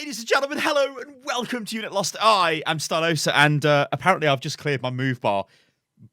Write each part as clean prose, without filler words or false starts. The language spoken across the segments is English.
Ladies and gentlemen, hello and welcome to Unit Lost. I am Stylosa, and apparently I've just cleared my move bar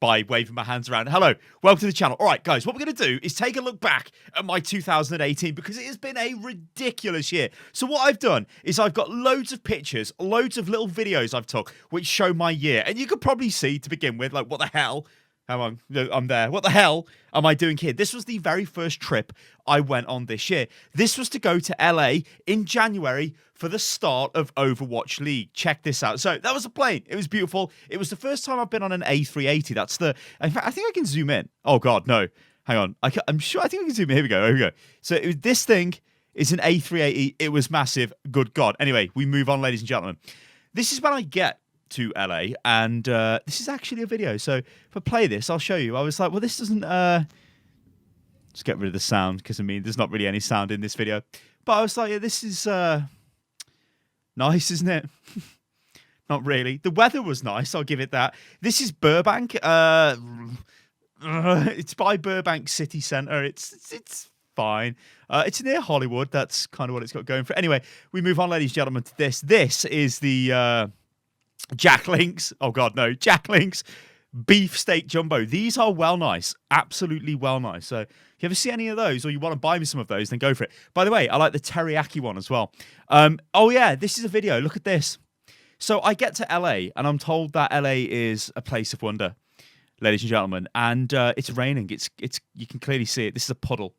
by waving my hands around. Hello, welcome to the channel. All right, guys, what we're going to do is take a look back at my 2018 because it has been a ridiculous year. So what I've done is I've got loads of pictures, loads of little videos I've took which show my year. And you could probably see to begin with, like, what the hell? Hang on, I'm there. What the hell am I doing here? This was the very first trip I went on this year. This was to go to LA in January for the start of Overwatch League. Check this out. So that was a plane. It was beautiful. It was the first time I've been on an A380. In fact, I think I can zoom in. Oh God, no. Hang on. I'm sure. I think I can zoom in. Here we go. Here we go. So this thing is an A380. It was massive. Good God. Anyway, we move on, ladies and gentlemen. This is when I get to LA, and this is actually a video. So if I play this, I'll show you. I was like, well, this doesn't just get rid of the sound, because I mean there's not really any sound in this video, but I was like, yeah, this is nice, isn't it? Not really. The weather was nice, I'll give it that. This is Burbank. It's by Burbank City Center. It's fine. It's near Hollywood. That's kind of what it's got going for it. Anyway, we move on, ladies and gentlemen, to this. This is the Jack Links. Oh God, no. Jack Links beef steak jumbo. These are well nice. Absolutely well nice. So if you ever see any of those, or you want to buy me some of those, then go for it. By the way, I like the teriyaki one as well. Oh yeah, this is a video. Look at this. So I get to LA and I'm told that LA is a place of wonder, ladies and gentlemen, and it's raining. It's you can clearly see it. This is a puddle.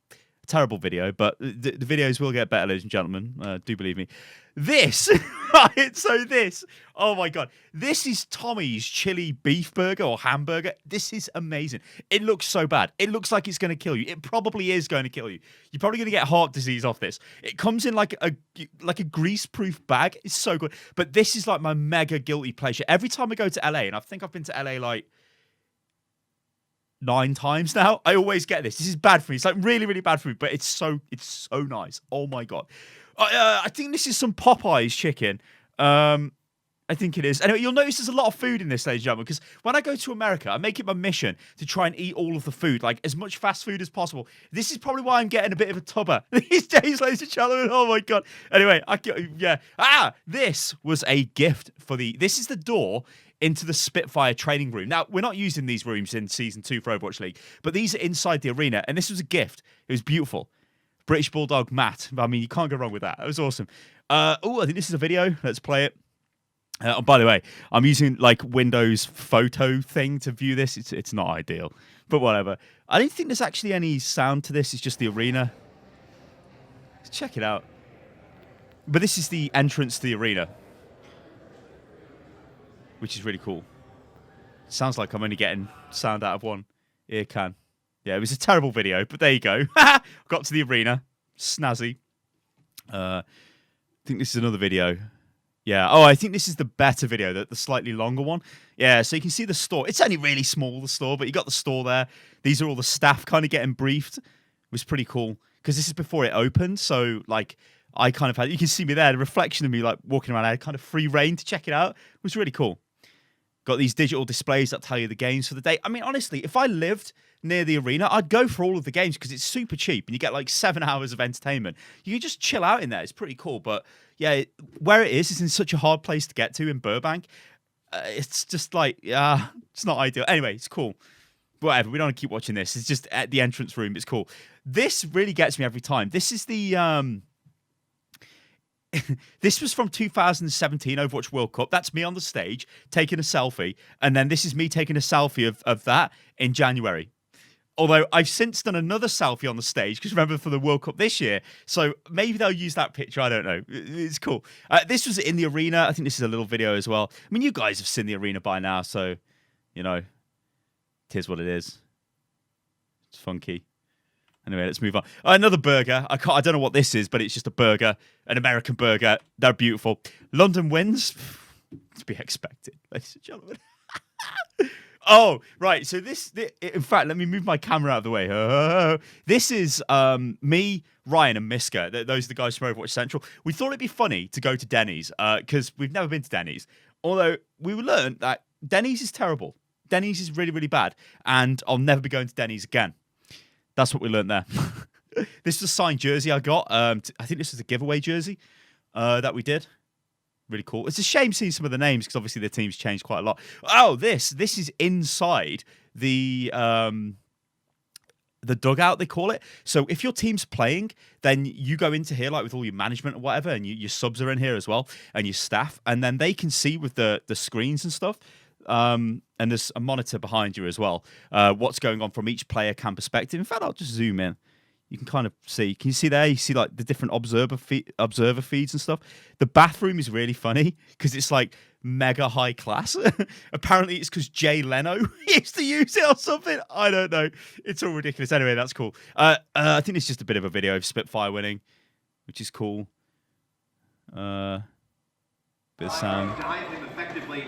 Terrible video, but the videos will get better, ladies and gentlemen. Do believe me. This, right? So this, oh my God, this is Tommy's chili beef burger or hamburger. This is amazing. It looks so bad. It looks like it's going to kill you. It probably is going to kill you. You're probably going to get heart disease off this. It comes in like a grease-proof bag. It's so good. But this is like my mega guilty pleasure. Every time I go to LA, and I think I've been to LA like 9 times now, I always get this. This is bad for me. It's like really, really bad for me, but it's so nice. Oh my God. I think this is some Popeyes chicken. I think it is. Anyway, you'll notice there's a lot of food in this, ladies and gentlemen, because when I go to America, I make it my mission to try and eat all of the food, like as much fast food as possible. This is probably why I'm getting a bit of a tubber these days, ladies and gentlemen. Oh my God. Anyway, this was a gift for this is the door into the Spitfire training room. Now, we're not using these rooms in Season 2 for Overwatch League, but these are inside the arena, and this was a gift. It was beautiful. British Bulldog Matt. I mean, you can't go wrong with that. That was awesome. I think this is a video. Let's play it. By the way, I'm using like Windows photo thing to view this. It's not ideal, but whatever. I don't think there's actually any sound to this. It's just the arena. Let's check it out. But this is the entrance to the arena, which is really cool. Sounds like I'm only getting sound out of one ear can. Yeah, it was a terrible video, but there you go. Got to the arena. Snazzy. I think this is another video. Yeah. Oh, I think this is the better video, the slightly longer one. Yeah, so you can see the store. It's only really small, the store, but you got the store there. These are all the staff kind of getting briefed. It was pretty cool, because this is before it opened, so like I kind of had, you can see me there, the reflection of me like walking around. I had kind of free reign to check it out. It was really cool. Got these digital displays that tell you the games for the day. I mean, honestly, if I lived near the arena, I'd go for all of the games because it's super cheap and you get like 7 hours of entertainment. You can just chill out in there. It's pretty cool. But yeah, where it is in such a hard place to get to in Burbank. It's just like, it's not ideal. Anyway, it's cool. Whatever. We don't want to keep watching this. It's just at the entrance room. It's cool. This really gets me every time. This is the this was from 2017 Overwatch World Cup. That's me on the stage taking a selfie. And then this is me taking a selfie of that in January. Although I've since done another selfie on the stage, because remember, for the World Cup this year. So maybe they'll use that picture. I don't know. It's cool. This was in the arena. I think this is a little video as well. I mean, you guys have seen the arena by now. So, you know, it is what it is. It's funky. Anyway, let's move on. Another burger. I don't know what this is, but it's just a burger, an American burger. They're beautiful. London wins. To be expected, ladies and gentlemen. Oh, right. So in fact, let me move my camera out of the way. This is me, Ryan, and Miska. Those are the guys from Overwatch Central. We thought it'd be funny to go to Denny's because we've never been to Denny's. Although we learned that Denny's is terrible. Denny's is really, really bad. And I'll never be going to Denny's again. That's what we learned there. This is a signed jersey I got. I think this is a giveaway jersey that we did. Really cool. It's a shame seeing some of the names because obviously the team's changed quite a lot. Oh, this is inside the dugout, they call it. So if your team's playing, then you go into here like with all your management or whatever, and your subs are in here as well, and your staff, and then they can see with the screens and stuff. And there's a monitor behind you as well. What's going on from each player cam perspective. In fact, I'll just zoom in. You can kind of see. Can you see there? You see like the different observer feeds and stuff. The bathroom is really funny because it's like mega high class. Apparently, it's because Jay Leno used to use it or something. I don't know. It's all ridiculous. Anyway, that's cool. I think it's just a bit of a video of Spitfire winning, which is cool. Bit of sound. Behind him effectively.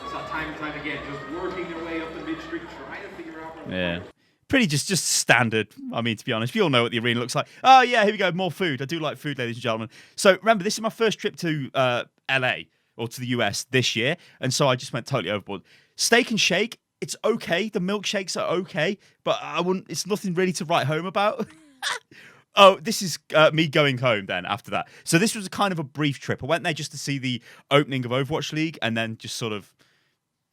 Saw time and time again, just working their way up the mid street, trying to figure out. Yeah. Pretty just standard. I mean, to be honest, we all know what the arena looks like. Oh, yeah, here we go. More food. I do like food, ladies and gentlemen. So remember, this is my first trip to LA or to the US this year. And so I just went totally overboard. Steak and Shake, it's okay. The milkshakes are okay, but it's nothing really to write home about. Oh, this is me going home then after that. So this was a kind of a brief trip. I went there just to see the opening of Overwatch League and then just sort of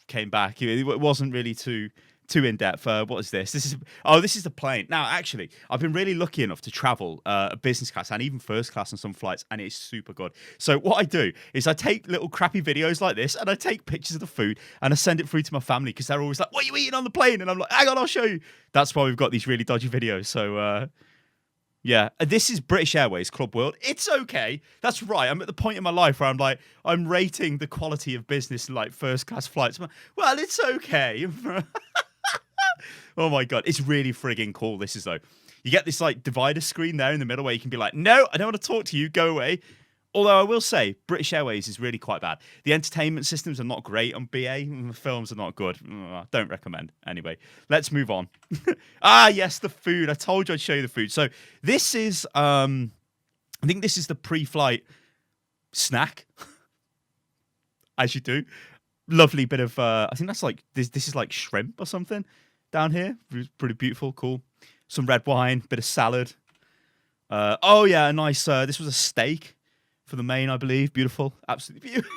came back. It wasn't really too in-depth. What is this? This is the plane. Now, actually, I've been really lucky enough to travel business class and even first class on some flights, and it's super good. So what I do is I take little crappy videos like this, and I take pictures of the food, and I send it through to my family, because they're always like, what are you eating on the plane? And I'm like, hang on, I'll show you. That's why we've got these really dodgy videos. So, yeah, this is British Airways Club World. It's okay. That's right. I'm at the point in my life where I'm rating the quality of business like first class flights. Well, it's okay. Oh my god, it's really frigging cool. This is though. You get this like divider screen there in the middle where you can be like, no, I don't want to talk to you. Go away. Although I will say, British Airways is really quite bad. The entertainment systems are not great on BA. The films are not good. Don't recommend. Anyway, let's move on. Yes, the food. I told you I'd show you the food. So this is, I think this is the pre-flight snack, as you do. Lovely bit of, I think that's like, this is like shrimp or something down here. Pretty beautiful, cool. Some red wine, bit of salad. Oh yeah, a nice, this was a steak for the main, I believe. Beautiful. Absolutely beautiful.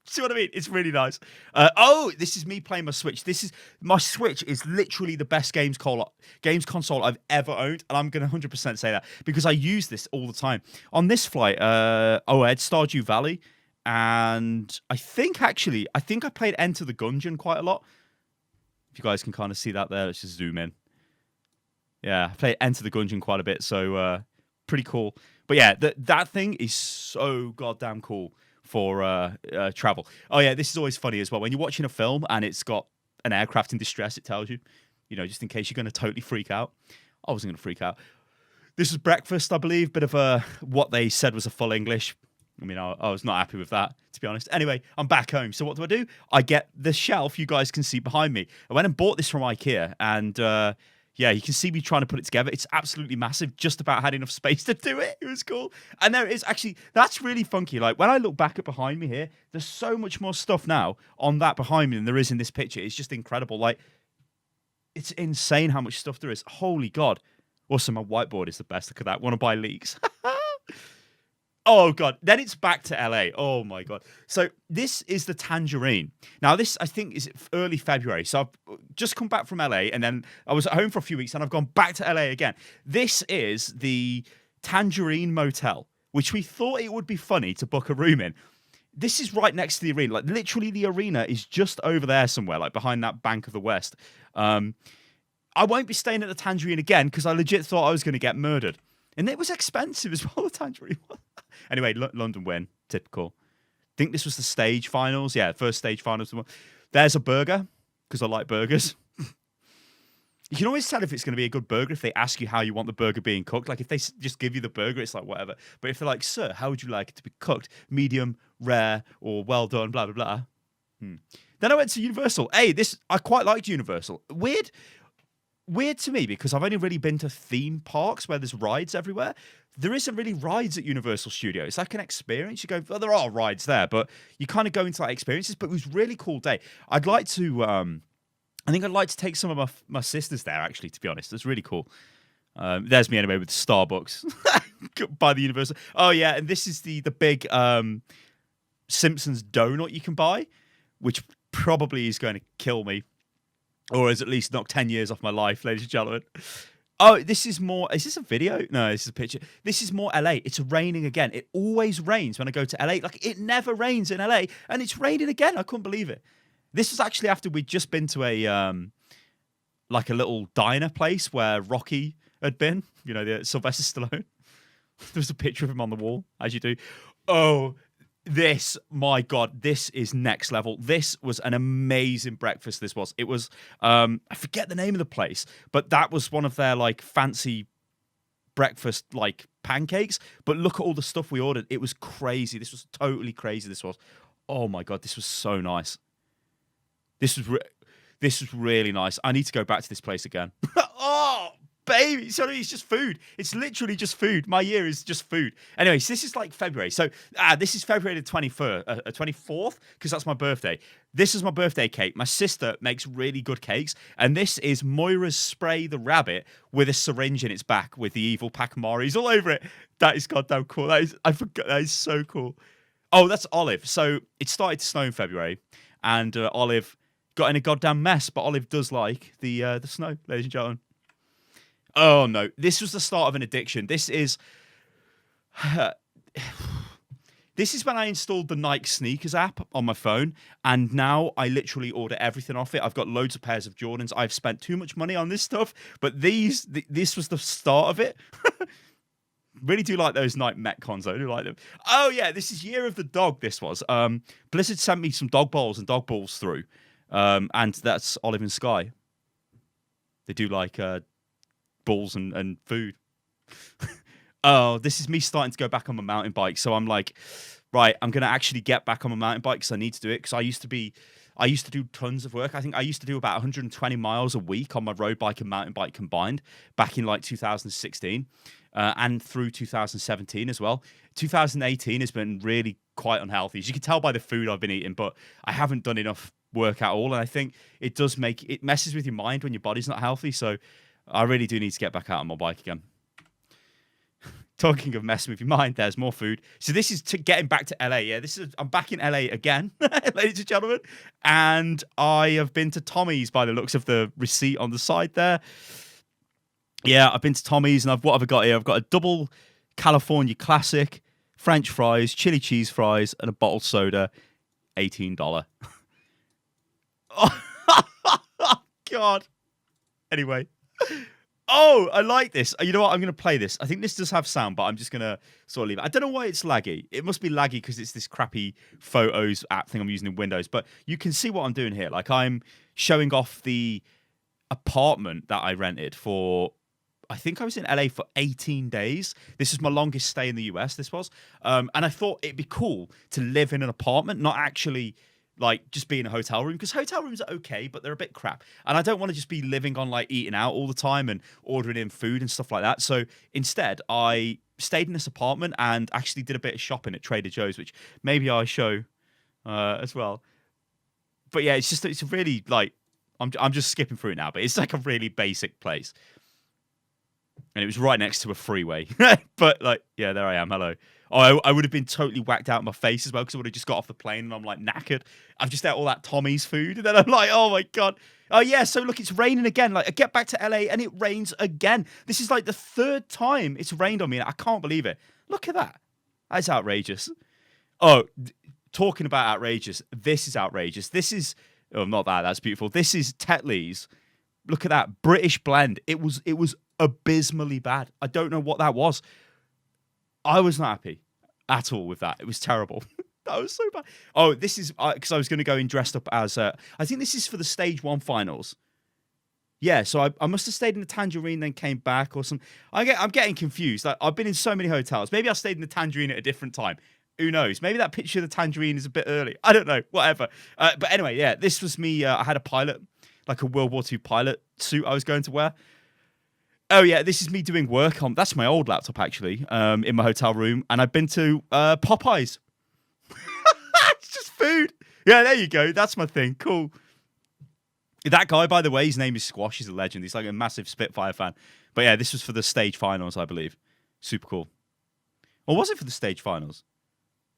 See what I mean? It's really nice. Oh, this is me playing my Switch. My Switch is literally the best games console I've ever owned. And I'm going to 100% say that because I use this all the time. On this flight, Stardew Valley. And I think I played Enter the Gungeon quite a lot. If you guys can kind of see that there, let's just zoom in. Yeah, I played Enter the Gungeon quite a bit, so pretty cool. But yeah, that thing is so goddamn cool for travel. Oh yeah, this is always funny as well. When you're watching a film and it's got an aircraft in distress, it tells you, just in case you're going to totally freak out. I wasn't going to freak out. This was breakfast, I believe. Bit of what they said was a full English. I mean, I was not happy with that, to be honest. Anyway, I'm back home. So what do? I get the shelf you guys can see behind me. I went and bought this from IKEA, and yeah, you can see me trying to put it together. It's absolutely massive, just about had enough space to do it. It was cool. And there it is. Actually, that's really funky. Like, when I look back at behind me here, there's so much more stuff now on that behind me than there is in this picture. It's just incredible. Like, it's insane how much stuff there is. Holy God. Also, my whiteboard is the best. Look at that. Want to buy leaks. Oh, God. Then it's back to LA. Oh, my God. So this is the Tangerine. Now, this, I think, is early February. So I've just come back from LA, and then I was at home for a few weeks, and I've gone back to LA again. This is the Tangerine Motel, which we thought it would be funny to book a room in. This is right next to the arena. Like, literally, the arena is just over there somewhere, like behind that Bank of the West. I won't be staying at the Tangerine again because I legit thought I was going to get murdered. And it was expensive as well, the Tangerine one. Anyway, London win. Typical. I think this was the stage finals. Yeah, first stage finals. There's a burger, because I like burgers. You can always tell if it's going to be a good burger if they ask you how you want the burger being cooked. Like, if they just give you the burger, it's like, whatever. But if they're like, sir, how would you like it to be cooked? Medium, rare, or well done, blah, blah, blah. Then I went to Universal. Hey, I quite liked Universal. Weird to me because I've only really been to theme parks where there's rides everywhere. There isn't really rides at Universal Studios. It's like an experience. You go, well, there are rides there, but you kind of go into like experiences. But it was a really cool day. I'd like to, I think I'd like to take some of my sisters there, actually, to be honest. It's really cool. There's me anyway with Starbucks by the Universal. Oh, yeah, and this is the big Simpsons donut you can buy, which probably is going to kill me, or has at least knocked 10 years off my life, ladies and gentlemen. Oh, this is more. Is this a video? No, this is a picture. This is more LA. It's raining again. It always rains when I go to LA. Like, it never rains in LA, and it's raining again. I couldn't believe it. This was actually after we'd just been to a like a little diner place where Rocky had been. You know, the Sylvester Stallone. There's a picture of him on the wall, as you do. Oh, my God, this is next level. This was an amazing breakfast. This was. It was, I forget the name of the place, but that was one of their like fancy breakfast like pancakes. But look at all the stuff we ordered. It was crazy. This was totally crazy. This was. Oh my God, this was so nice. This was really nice. I need to go back to this place again. Oh, baby. Sorry, it's just food. It's literally just food. My year is just food. Anyway, so this is like February. So this is February the 24th, because that's my birthday. This is my birthday cake. My sister makes really good cakes. And this is Moira's Spray the Rabbit with a syringe in its back with the evil Pacamaris all over it. That is goddamn cool. I forgot. That is so cool. Oh, that's Olive. So it started to snow in February. And Olive got in a goddamn mess. But Olive does like the snow, ladies and gentlemen. Oh no, this was the start of an addiction. This is when I installed the Nike sneakers app on my phone, and now I literally order everything off it. I've got loads of pairs of Jordans. I've spent too much money on this stuff, but this was the start of it. Really do like those Nike Metcons. I do like them. Oh yeah, this is Year of the Dog. This was Blizzard sent me some dog bowls and dog balls through, and that's Olive and Sky. They do like balls and food. Oh, this is me starting to go back on my mountain bike. So I'm like, right, I'm going to actually get back on my mountain bike because I need to do it, because I used to do tons of work. I think I used to do about 120 miles a week on my road bike and mountain bike combined back in like 2016 and through 2017 as well. 2018 has been really quite unhealthy, as you can tell by the food I've been eating, but I haven't done enough work at all. And I think it messes with your mind when your body's not healthy. So I really do need to get back out on my bike again. Talking of messing with your mind, there's more food. So this is getting back to LA. Yeah, I'm back in LA again, ladies and gentlemen. And I have been to Tommy's by the looks of the receipt on the side there. Yeah, I've been to Tommy's, and what have I got here? I've got a double California Classic, French fries, chili cheese fries, and a bottled soda, $18. Oh, God. Anyway. Oh, I like this. You know what? I'm going to play this. I think this does have sound, but I'm just going to sort of leave it. I don't know why it's laggy. It must be laggy because it's this crappy Photos app thing I'm using in Windows. But you can see what I'm doing here. Like, I'm showing off the apartment that I rented for, I think I was in LA for 18 days. This is my longest stay in the US, this was. And I thought it'd be cool to live in an apartment, not actually like just be in a hotel room, because hotel rooms are okay, but they're a bit crap. And I don't want to just be living on like eating out all the time and ordering in food and stuff like that. So instead, I stayed in this apartment and actually did a bit of shopping at Trader Joe's, which maybe I show as well. But yeah, it's a really like, I'm just skipping through it now, but it's like a really basic place. And it was right next to a freeway. But like, yeah, there I am. Hello. Oh, I would have been totally whacked out in my face as well, because I would have just got off the plane and I'm like knackered. I've just ate all that Tommy's food, and then I'm like, oh my God. Oh yeah, so look, it's raining again. Like, I get back to LA and it rains again. This is like the third time it's rained on me, and I can't believe it. Look at that. That's outrageous. Oh, talking about outrageous, this is outrageous. This is, oh, not that. That's beautiful. This is Tetley's. Look at that British blend. It was abysmally bad. I don't know what that was. I was not happy at all with that. It was terrible. That was so bad. Oh, this is because I was going to go in dressed up as I think this is for the stage 1 finals. Yeah, so I must have stayed in the Tangerine, then came back or something. I'm getting confused. Like, I've been in so many hotels. Maybe I stayed in the Tangerine at a different time. Who knows? Maybe that picture of the Tangerine is a bit early. I don't know. Whatever. But anyway, yeah, this was me. I had a pilot, like a World War II pilot suit I was going to wear. Oh yeah, this is me doing work on. That's my old laptop actually, in my hotel room, and I've been to Popeyes. It's just food. Yeah, there you go. That's my thing. Cool. That guy, by the way, his name is Squash. He's a legend. He's like a massive Spitfire fan. But yeah, this was for the stage finals, I believe. Super cool. Or was it for the stage finals?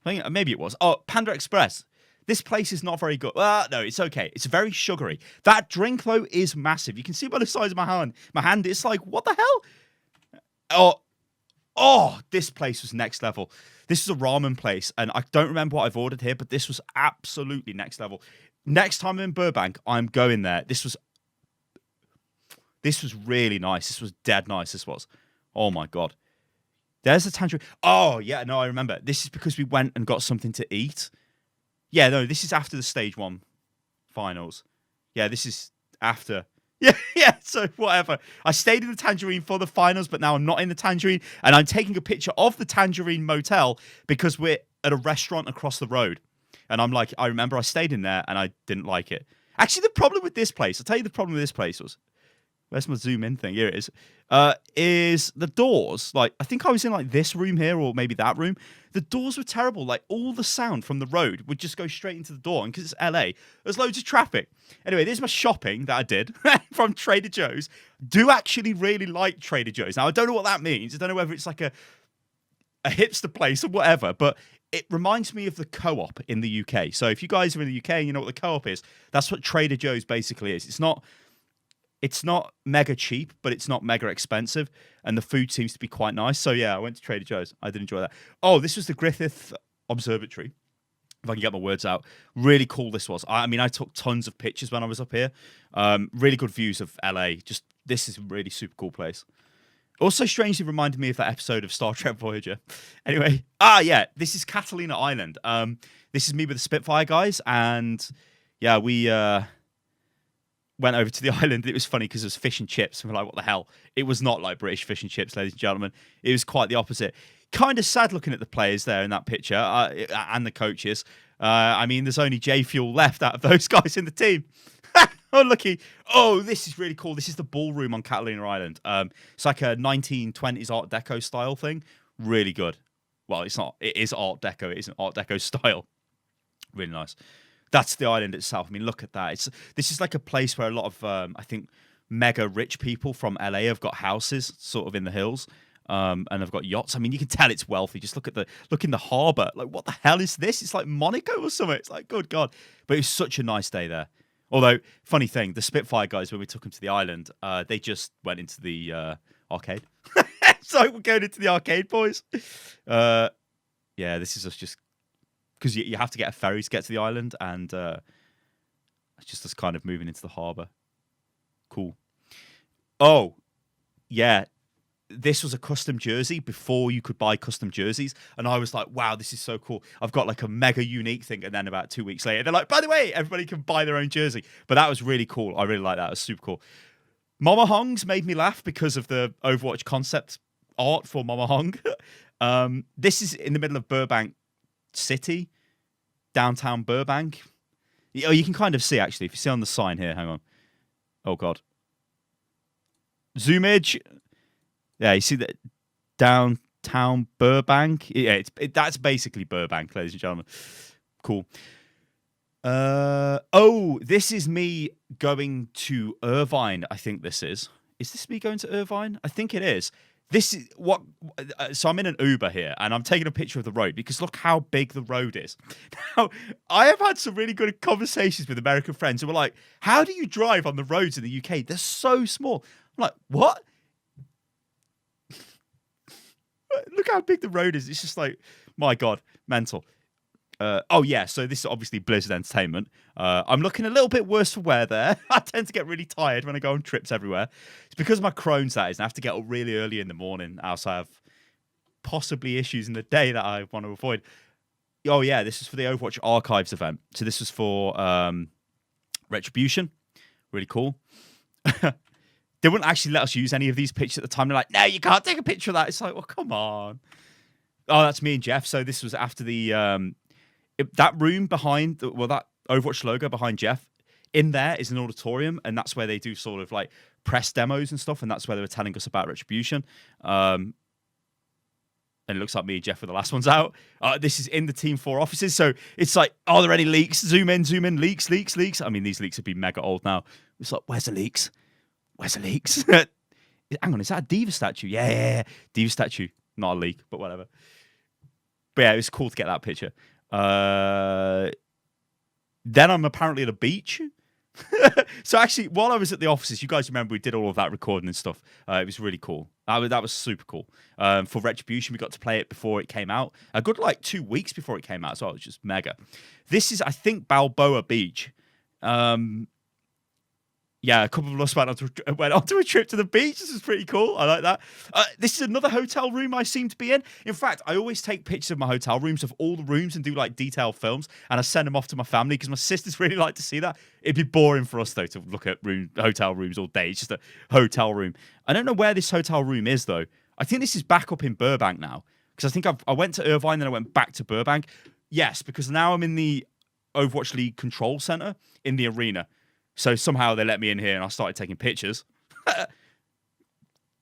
I think maybe it was. Oh, Panda Express. This place is not very good. No, it's okay. It's very sugary. That drink, though, is massive. You can see by the size of my hand. My hand, it's like, what the hell? Oh, this place was next level. This is a ramen place, and I don't remember what I've ordered here, but this was absolutely next level. Next time I'm in Burbank, I'm going there. This was really nice. This was dead nice, this was. Oh, my God. There's the tangerine. Oh, yeah, no, I remember. This is because we went and got something to eat. Yeah, no, this is after the stage 1 finals. Yeah, this is after. Yeah, so whatever. I stayed in the Tangerine for the finals, but now I'm not in the Tangerine, and I'm taking a picture of the Tangerine Motel because we're at a restaurant across the road. And I'm like, I remember I stayed in there and I didn't like it. Actually, the problem with this place, I'll tell you the problem with this place was, where's my zoom in thing? Here it is the doors. Like, I think I was in like this room here or maybe that room. The doors were terrible. Like, all the sound from the road would just go straight into the door. And because it's LA, there's loads of traffic. Anyway, there's my shopping that I did from Trader Joe's. Do actually really like Trader Joe's. Now, I don't know what that means. I don't know whether it's like a hipster place or whatever, but it reminds me of the Co-op in the UK. So if you guys are in the UK and you know what the Co-op is, that's what Trader Joe's basically is. It's not mega cheap, but it's not mega expensive, and the food seems to be quite nice. So yeah, I went to Trader Joe's. I did enjoy that. Oh, this was the Griffith Observatory. If I can get my words out. Really cool this was. I mean, I took tons of pictures when I was up here. Really good views of LA. Just, this is a really super cool place. Also strangely reminded me of that episode of Star Trek Voyager. Anyway, yeah, this is Catalina Island. This is me with the Spitfire guys, and yeah, we went over to the island. It was funny because it was fish and chips, and we're like, what the hell? It was not like British fish and chips, ladies and gentlemen. It was quite the opposite. Kind of sad looking at the players there in that picture, and the coaches. I mean, there's only J Fuel left out of those guys in the team. Oh, looky. Oh, this is really cool. This is the ballroom on Catalina Island. It's like a 1920s Art Deco style thing. Really good. Well, it's not. It is Art Deco. It isn't Art Deco style. Really nice. That's the island itself. I mean, look at that. This is like a place where a lot of, I think, mega rich people from LA have got houses sort of in the hills. And I've got yachts. I mean, you can tell it's wealthy. Just look in the harbour. Like, what the hell is this? It's like Monaco or something. It's like, good God. But it was such a nice day there. Although, funny thing, the Spitfire guys, when we took them to the island, they just went into the arcade. So we're going into the arcade, boys. Yeah, this is us just... Because you have to get a ferry to get to the island, and it's just us kind of moving into the harbour. Cool. Oh, yeah. This was a custom jersey before you could buy custom jerseys. And I was like, wow, this is so cool. I've got like a mega unique thing. And then about 2 weeks later, they're like, by the way, everybody can buy their own jersey. But that was really cool. I really like that. It was super cool. Mama Hong's made me laugh because of the Overwatch concept art for Mama Hong. This is in the middle of Burbank City, downtown Burbank. Oh, you can kind of see, actually, if you see on the sign here. Hang on. Oh, God. Zoomage. Yeah, you see that downtown Burbank? Yeah, that's basically Burbank, ladies and gentlemen. Cool. Oh, this is me going to Irvine, I think this is. Is this me going to Irvine? I think it is. This is what... So I'm in an Uber here, and I'm taking a picture of the road, because look how big the road is. Now, I have had some really good conversations with American friends who were like, how do you drive on the roads in the UK? They're so small. I'm like, what? Look how big the road is. It's just like, my God, mental. Oh, yeah, so this is obviously Blizzard Entertainment. I'm looking a little bit worse for wear there. I tend to get really tired when I go on trips everywhere. It's because of my Crohn's, that is, and I have to get up really early in the morning. I also have possibly issues in the day that I want to avoid. Oh, yeah, this is for the Overwatch Archives event. So this was for Retribution. Really cool. They wouldn't actually let us use any of these pictures at the time. They're like, no, you can't take a picture of that. It's like, well, come on. Oh, that's me and Jeff. So this was after the... that room behind... that Overwatch logo behind Jeff, in there is an auditorium, and that's where they do sort of like press demos and stuff, and that's where they were telling us about Retribution. And it looks like me and Jeff were the last ones out. This is in the Team 4 offices, so it's like, are there any leaks? Zoom in, leaks. I mean, these leaks have been mega old now. It's like, where's the leaks? Where's the leaks? Hang on, is that a Diva statue? Yeah. Diva statue. Not a leak, but whatever. But yeah, it was cool to get that picture. Then I'm apparently at a beach. So actually, while I was at the offices, you guys remember we did all of that recording and stuff. It was really cool. That was super cool. For Retribution, we got to play it before it came out. A good like 2 weeks before it came out, so it was just mega. This is, I think, Balboa Beach. Yeah, a couple of us went onto a trip to the beach. This is pretty cool. I like that. This is another hotel room I seem to be in. In fact, I always take pictures of my hotel rooms, of all the rooms, and do like detailed films, and I send them off to my family because my sisters really like to see that. It'd be boring for us though to look at hotel rooms all day. It's just a hotel room. I don't know where this hotel room is though. I think this is back up in Burbank now because I think I went to Irvine, then I went back to Burbank. Yes, because now I'm in the Overwatch League control center in the arena. So somehow they let me in here and I started taking pictures.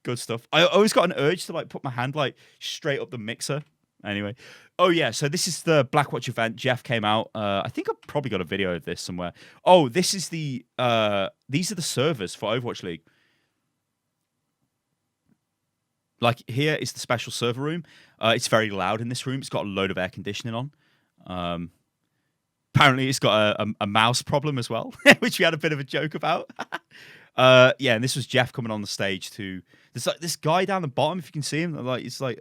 Good stuff. I always got an urge to like put my hand like straight up the mixer. Anyway. Oh yeah, so this is the Blackwatch event. Jeff came out. I think I've probably got a video of this somewhere. Oh, this is these are the servers for Overwatch League. Like here is the special server room. It's very loud in this room. It's got a load of air conditioning on. Apparently, it's got a mouse problem as well, which we had a bit of a joke about. Yeah, and this was Jeff coming on the stage to. There's like this guy down the bottom, if you can see him. Like he's like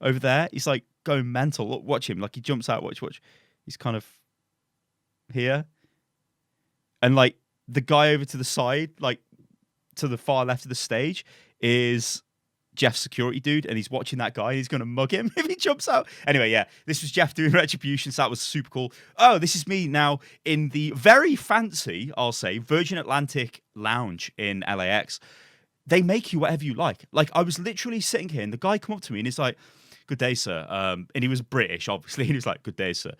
over there. He's like going mental. Look, watch him. Like he jumps out. Watch. He's kind of here, and like the guy over to the side, like to the far left of the stage, is Jeff's security dude, and he's watching that guy. And he's going to mug him if he jumps out. Anyway, yeah, this was Jeff doing Retribution, so that was super cool. Oh, this is me now in the very fancy, I'll say, Virgin Atlantic Lounge in LAX. They make you whatever you like. Like, I was literally sitting here, and the guy come up to me, and he's like, "Good day, sir." And he was British, obviously, and he was like, "Good day, sir.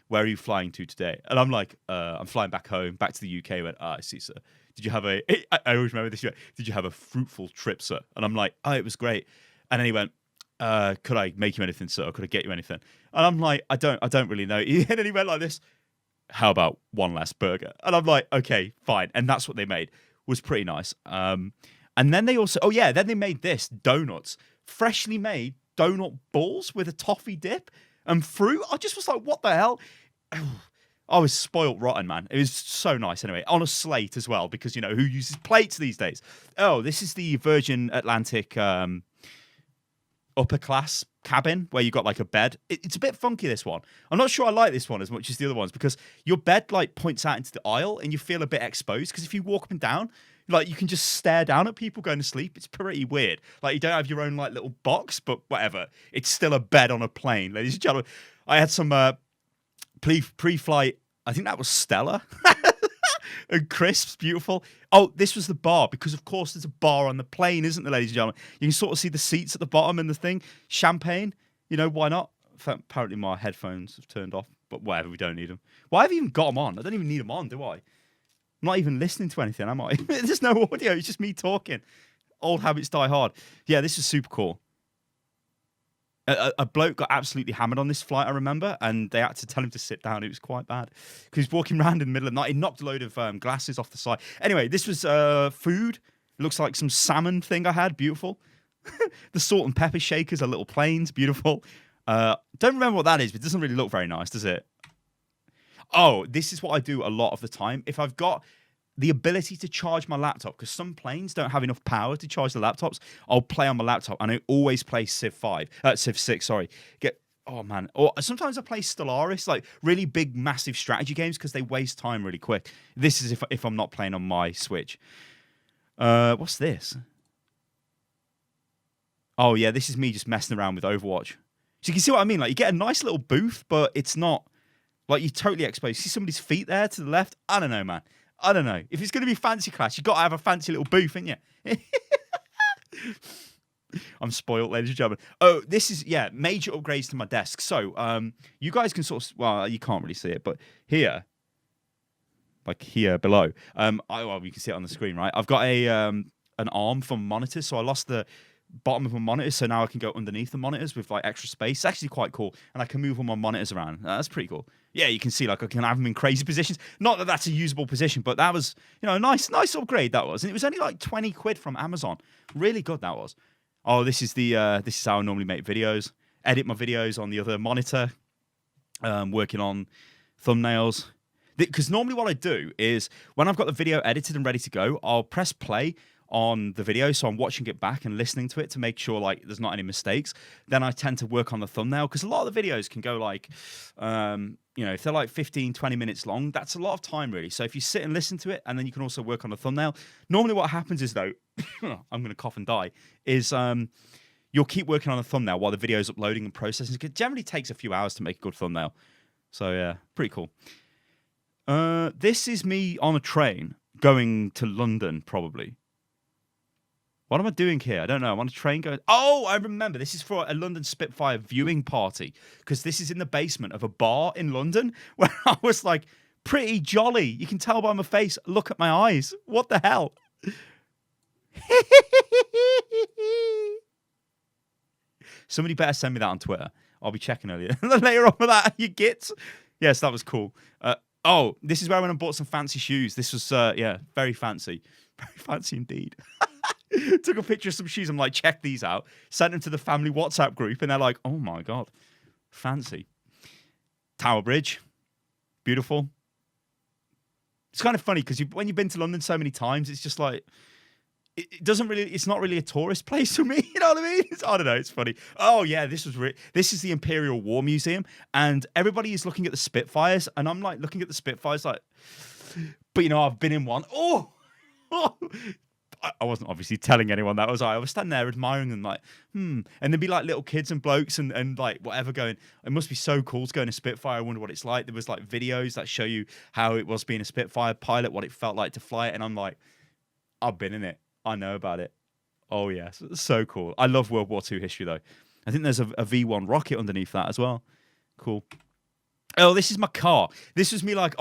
Where are you flying to today?" And I'm like, "I'm flying back home, back to the UK." He went, "I see, sir. Did you have I always remember this. Did you have a fruitful trip, sir?" And I'm like, "Oh, it was great." And then he went, "Could I make you anything, sir? Or could I get you anything?" And I'm like, I don't really know. And then he went like this, "How about one last burger?" And I'm like, "Okay, fine." And that's what they made. Was pretty nice. And then they also, then they made this donuts, freshly made donut balls with a toffee dip and fruit. I just was like, what the hell? I was spoiled rotten, man. It was so nice. Anyway, on a slate as well, because, you know, who uses plates these days? Oh, this is the Virgin Atlantic upper class cabin where you got like a bed. It's a bit funky, this one. I'm not sure I like this one as much as the other ones because your bed like points out into the aisle and you feel a bit exposed because if you walk up and down, like you can just stare down at people going to sleep. It's pretty weird. Like you don't have your own like little box, but whatever. It's still a bed on a plane, ladies and gentlemen. I had some pre-flight, I think that was Stella. And crisps, beautiful. Oh, this was the bar, because of course there's a bar on the plane, isn't there, ladies and gentlemen? You can sort of see the seats at the bottom and the thing. Champagne, you know, why not? Apparently my headphones have turned off, but whatever, we don't need them. Why have I even got them on? I don't even need them on, do I? I'm not even listening to anything, am I? There's no audio, it's just me talking. Old habits die hard. Yeah, this is super cool. A bloke got absolutely hammered on this flight, I remember, and they had to tell him to sit down. It was quite bad because he's walking around in the middle of the night. He knocked a load of glasses off the side. Anyway, this was food. It looks like some salmon thing I had. Beautiful. The salt and pepper shakers are little planes. Beautiful. Don't remember what that is, but it doesn't really look very nice, does it? Oh, this is what I do a lot of the time. If I've got the ability to charge my laptop, because some planes don't have enough power to charge the laptops, I'll play on my laptop, and I always play Civ 6, sorry. Oh man, or sometimes I play Stellaris, like really big, massive strategy games, because they waste time really quick. This is if I'm not playing on my Switch. What's this? Oh yeah, this is me just messing around with Overwatch. So you can see what I mean, like you get a nice little booth, but it's not, like you're totally exposed. See somebody's feet there to the left? I don't know, man. I don't know. If it's going to be fancy class, you've got to have a fancy little booth, ain't you? I'm spoiled, ladies and gentlemen. Oh, this is, major upgrades to my desk. So, you guys can sort of, well, you can't really see it, but here, like here below, you can see it on the screen, right? I've got an arm for monitors, so I lost the bottom of my monitors, so now I can go underneath the monitors with like extra space. It's actually quite cool, and I can move all my monitors around. That's pretty cool. Yeah, you can see like I can have them in crazy positions. Not that that's a usable position, but that was, you know, a nice upgrade that was, and it was only like 20 quid from Amazon. Really good that was. Oh, this is how I normally make videos. edit my videos on the other monitor, working on thumbnails. Because normally what I do is when I've got the video edited and ready to go, I'll press play on the video, so I'm watching it back and listening to it to make sure like there's not any mistakes. Then I tend to work on the thumbnail, because a lot of the videos can go like if they're like 15-20 minutes long, that's a lot of time really. So if you sit and listen to it, and then you can also work on the thumbnail. Normally what happens is, though, I'm gonna cough and die, is you'll keep working on the thumbnail while the video is uploading and processing. It generally takes a few hours to make a good thumbnail. So yeah, pretty cool. This is me on a train going to London, probably. What am I doing here? I don't know. I'm on a train going... Oh, I remember. This is for a London Spitfire viewing party, because this is in the basement of a bar in London where I was like, pretty jolly. You can tell by my face. Look at my eyes. What the hell? Somebody better send me that on Twitter. I'll be checking earlier. Later on with that, you gits. Yes, that was cool. Oh, this is where I went and bought some fancy shoes. This was, very fancy. Very fancy indeed. Took a picture of some shoes. I'm like, check these out. Sent them to the family WhatsApp group, and they're like, oh my God, fancy. Tower Bridge. Beautiful. It's kind of funny because when you've been to London so many times, it's just like, it's not really a tourist place for me. You know what I mean? I don't know. It's funny. Oh yeah, this is the Imperial War Museum, and everybody is looking at the Spitfires, and I'm like looking at the Spitfires like, but I've been in one. Oh, I wasn't obviously telling anyone that, was I? I was standing there admiring them like, and there'd be like little kids and blokes and like whatever going, it must be so cool to go in a Spitfire. I wonder what it's like. There was like videos that show you how it was being a Spitfire pilot, what it felt like to fly it. And I'm like, I've been in it. I know about it. Oh yes, so cool. I love World War II history though. I think there's a V1 rocket underneath that as well. Cool. Oh, this is my car. This was me like,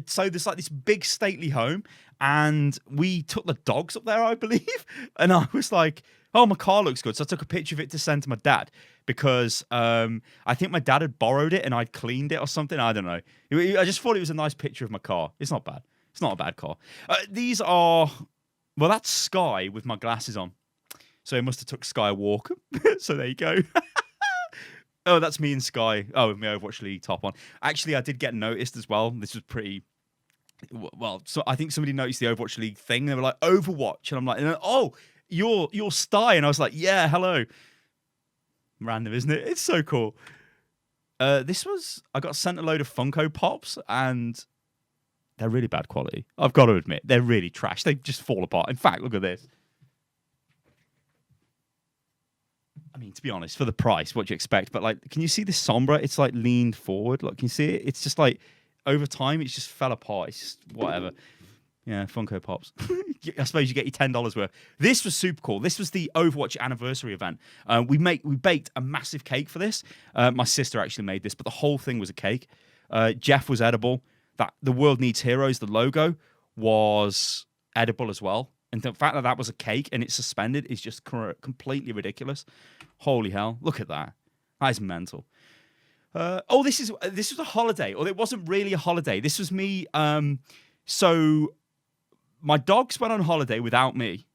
so there's like this big stately home, and we took the dogs up there, I believe. And I was like, oh, my car looks good. So I took a picture of it to send to my dad, because I think my dad had borrowed it and I'd cleaned it or something. I don't know. I just thought it was a nice picture of my car. It's not bad. It's not a bad car. These are, well, that's Sky with my glasses on. So he must have took Sky a walk. So there you go. Oh, that's me and Sky. Oh, with my Overwatch League top on. Actually, I did get noticed as well. This was pretty... Well, so I think somebody noticed the Overwatch League thing. They were like, Overwatch. And I'm like, oh, you're Sty. And I was like, yeah, hello. Random, isn't it? It's so cool. I got sent a load of Funko Pops, and they're really bad quality. I've got to admit, they're really trash. They just fall apart. In fact, look at this. I mean, to be honest, for the price, what do you expect? But like, can you see this Sombra? It's like leaned forward. Look, can you see it? It's just like, over time, it's just fell apart. It's just whatever. Yeah, Funko Pops. I suppose you get your $10 worth. This was super cool. This was the Overwatch anniversary event. We baked a massive cake for this. My sister actually made this, but the whole thing was a cake. Jeff was edible. That the World Needs Heroes, the logo, was edible as well. And the fact that that was a cake and it's suspended is just completely ridiculous. Holy hell. Look at that. That is mental. This was a holiday. Or it wasn't really a holiday. This was me. So my dogs went on holiday without me.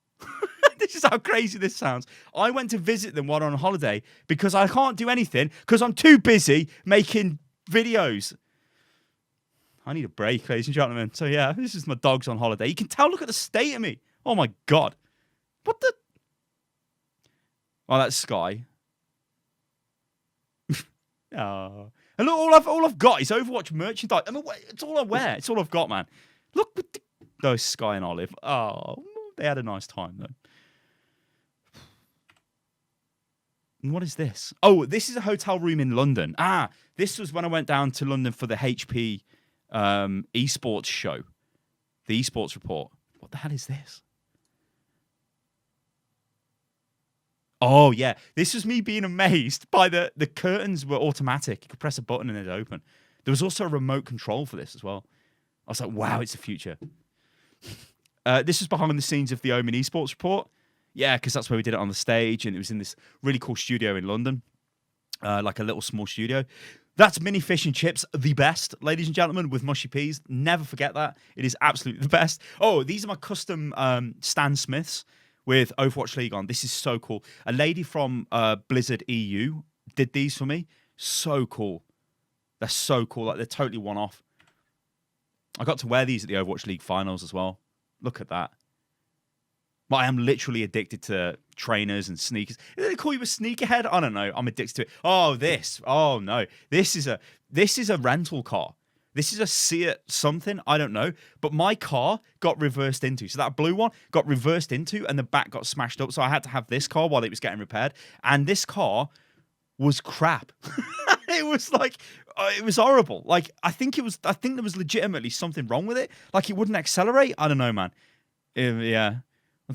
This is how crazy this sounds. I went to visit them while on holiday because I can't do anything because I'm too busy making videos. I need a break, ladies and gentlemen. So yeah, this is my dogs on holiday. You can tell, look at the state of me. Oh my God. What the? Oh, that's Sky. Oh. And look, all I've got is Overwatch merchandise. I mean, it's all I wear. It's all I've got, man. Look, those Sky and Olive. Oh, they had a nice time, though. And what is this? Oh, this is a hotel room in London. This was when I went down to London for the HP esports show. The esports report. What the hell is this? Oh, yeah. This was me being amazed by the curtains were automatic. You could press a button and it'd open. There was also a remote control for this as well. I was like, wow, it's the future. This was behind the scenes of the Omen Esports report. Yeah, because that's where we did it on the stage, and it was in this really cool studio in London, like a little small studio. That's Mini Fish and Chips, the best, ladies and gentlemen, with mushy peas. Never forget that. It is absolutely the best. Oh, these are my custom Stan Smiths with Overwatch League on. This is so cool. A lady from Blizzard EU did these for me. So cool. They're so cool. Like, they're totally one-off. I got to wear these at the Overwatch League finals as well. Look at that. But I am literally addicted to trainers and sneakers. Did they call you a sneakerhead? I don't know. I'm addicted to it. Oh, this. Oh, no. This is a rental car. This is a Seat something. I don't know. But my car got reversed into. So that blue one got reversed into and the back got smashed up. So I had to have this car while it was getting repaired. And this car was crap. It was like, it was horrible. Like, I think there was legitimately something wrong with it. Like, it wouldn't accelerate. I don't know, man. Yeah. I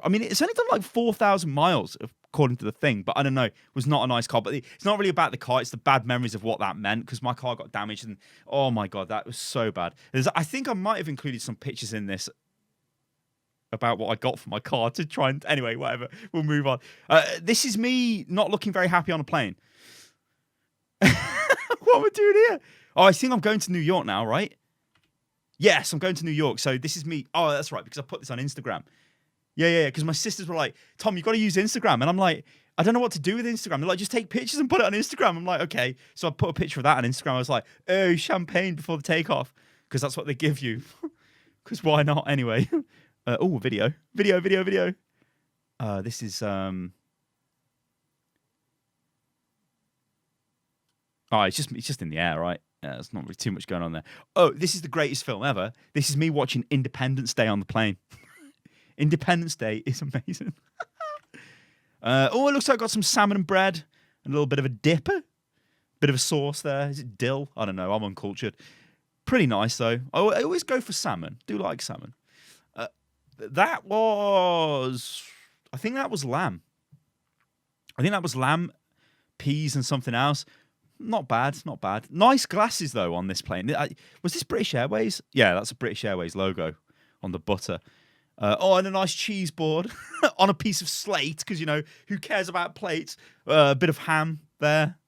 mean, it's only done like 4,000 miles according to the thing, but I don't know. It was not a nice car, but it's not really about the car. It's the bad memories of what that meant, because my car got damaged and oh my God, that was so bad. I think I might have included some pictures in this about what I got for my car to try and, anyway, whatever. We'll move on. This is me not looking very happy on a plane. What am I doing here? Oh, I think I'm going to New York now, right? Yes, I'm going to New York. So this is me. Oh, that's right, because I put this on Instagram. Yeah. Because my sisters were like, Tom, you've got to use Instagram. And I'm like, I don't know what to do with Instagram. They're like, just take pictures and put it on Instagram. I'm like, okay. So I put a picture of that on Instagram. I was like, oh, champagne before the takeoff. Because that's what they give you. Because why not? Anyway. Oh, video. This is... Oh, it's just in the air, right? Yeah, there's not really too much going on there. Oh, this is the greatest film ever. This is me watching Independence Day on the plane. Independence Day is amazing. It looks like I got some salmon and bread. And a little bit of a dip. Bit of a sauce there. Is it dill? I don't know. I'm uncultured. Pretty nice, though. I always go for salmon. Do like salmon. That was... I think that was lamb. Peas and something else. Not bad. Nice glasses, though, on this plane. Was this British Airways? Yeah, that's a British Airways logo on the butter. And a nice cheese board on a piece of slate, because, you know, who cares about plates? A bit of ham there.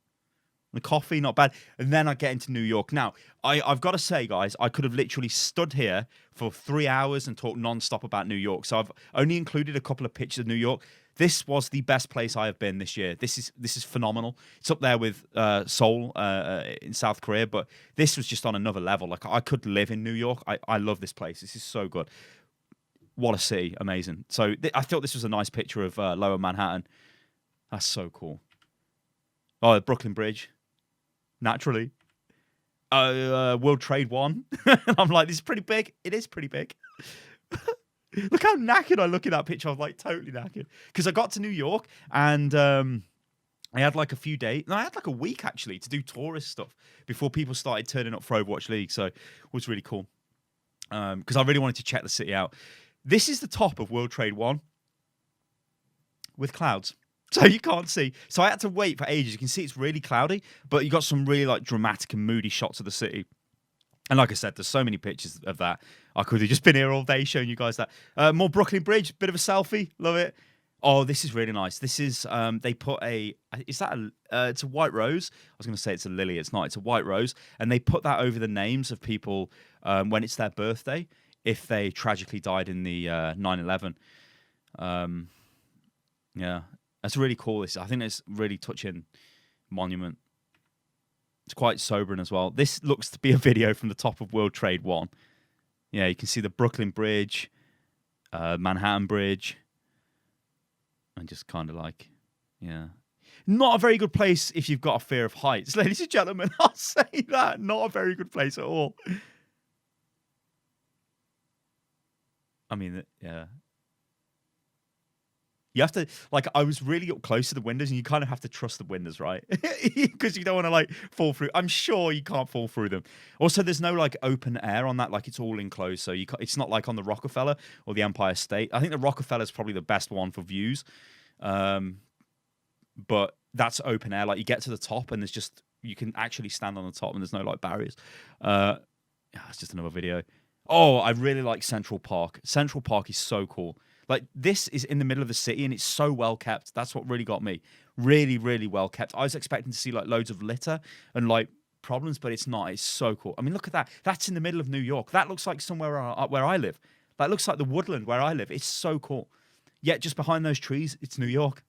The coffee, not bad. And then I get into New York. Now, I've got to say, guys, I could have literally stood here for 3 hours and talked non-stop about New York. So I've only included a couple of pictures of New York. This was the best place I have been this year. This is phenomenal. It's up there with Seoul in South Korea, but this was just on another level. Like, I could live in New York. I love this place. This is so good. What a city. Amazing. So I thought this was a nice picture of Lower Manhattan. That's so cool. Oh, the Brooklyn Bridge. Naturally. World Trade 1. I'm like, this is pretty big. It is pretty big. Look how knackered I look in that picture. I was like totally knackered. Because I got to New York and I had like a few days. No, I had like a week actually to do tourist stuff before people started turning up for Overwatch League. So it was really cool. Because I really wanted to check the city out. This is the top of World Trade 1 with clouds. So you can't see. So I had to wait for ages. You can see it's really cloudy, but you got some really like dramatic and moody shots of the city. And like I said, there's so many pictures of that. I could have just been here all day showing you guys that. More Brooklyn Bridge, bit of a selfie. Love it. Oh, this is really nice. This is, they put it's a white rose. I was going to say it's a lily. It's not. It's a white rose. And they put that over the names of people when it's their birthday, if they tragically died in the 9/11. Yeah. That's really cool. I think it's really touching monument. It's quite sobering as well. This looks to be a video from the top of World Trade 1. Yeah, you can see the Brooklyn Bridge, Manhattan Bridge, and just kind of like, yeah. Not a very good place if you've got a fear of heights, ladies and gentlemen. I'll say that. Not a very good place at all. I mean, yeah. You have to, like, I was really up close to the windows, and you kind of have to trust the windows, right? Because you don't want to, like, fall through. I'm sure you can't fall through them. Also, there's no, like, open air on that. Like, it's all enclosed, so it's not like on the Rockefeller or the Empire State. I think the Rockefeller is probably the best one for views. But that's open air. Like, you get to the top, and you can actually stand on the top, and there's no, like, barriers. It's just another video. Oh, I really like Central Park. Central Park is so cool. Like, this is in the middle of the city, and it's so well kept. That's what really got me. Really, really well kept. I was expecting to see, like, loads of litter and, like, problems, but it's not. It's so cool. I mean, look at that. That's in the middle of New York. That looks like somewhere where I live. That looks like the woodland where I live. It's so cool. Yet, just behind those trees, it's New York.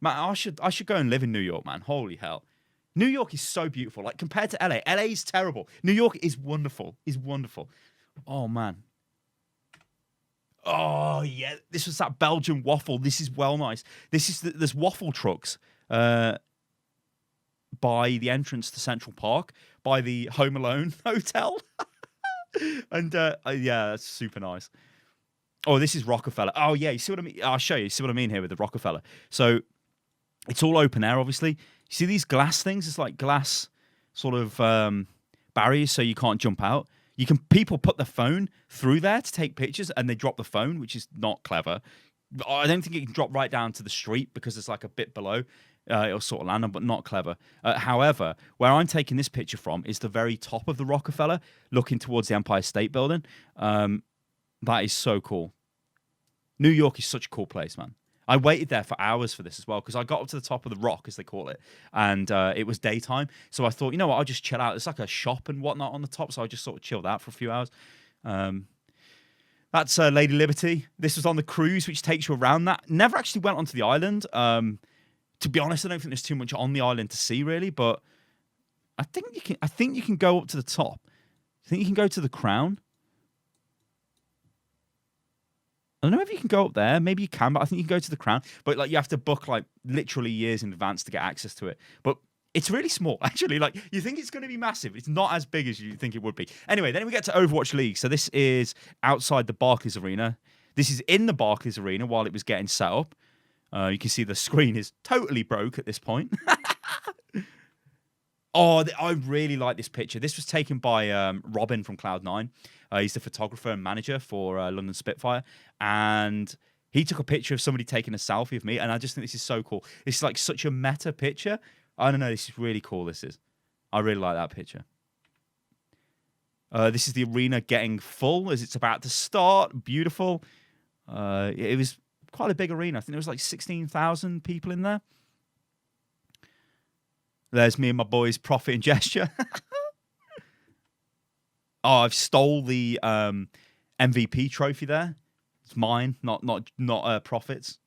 Man, I should go and live in New York, man. Holy hell. New York is so beautiful. Like, compared to LA, LA is terrible. New York is wonderful. Is wonderful. Oh, man. Oh, yeah. This was that Belgian waffle. This is well nice. There's waffle trucks by the entrance to Central Park, by the Home Alone Hotel. And, yeah, that's super nice. Oh, this is Rockefeller. Oh, yeah. You see what I mean? I'll show you. See what I mean here with the Rockefeller. So, it's all open air, obviously. You see these glass things? It's like glass sort of barriers so you can't jump out. People put their phone through there to take pictures and they drop the phone, which is not clever. I don't think it can drop right down to the street because it's like a bit below. It'll sort of land on, but not clever. However, where I'm taking this picture from is the very top of the Rockefeller, looking towards the Empire State Building. That is so cool. New York is such a cool place, man. I waited there for hours for this as well because I got up to the top of the rock, as they call it, and it was daytime. So I thought, you know what, I'll just chill out. It's like a shop and whatnot on the top, so I just sort of chilled out for a few hours. That's Lady Liberty. This was on the cruise, which takes you around that. Never actually went onto the island. To be honest, I don't think there's too much on the island to see, really. But I think you can go up to the top. I think you can go to the Crown. I don't know if you can go up there. Maybe you can, but I think you can go to the Crown. But like, you have to book like literally years in advance to get access to it. But it's really small, actually. Like, you think it's going to be massive. It's not as big as you think it would be. Anyway, then we get to Overwatch League. So this is outside the Barclays Arena. This is in the Barclays Arena while it was getting set up. You can see the screen is totally broke at this point. Oh, I really like this picture. This was taken by Robin from Cloud9. He's the photographer and manager for London Spitfire. And he took a picture of somebody taking a selfie of me. And I just think this is so cool. It's like such a meta picture. I don't know. This is really cool, this is. I really like that picture. This is the arena getting full as it's about to start. Beautiful. It was quite a big arena. I think there was like 16,000 people in there. There's me and my boys, Profit and Gesture. Oh, I've stole the MVP trophy there. It's mine, not Profit's.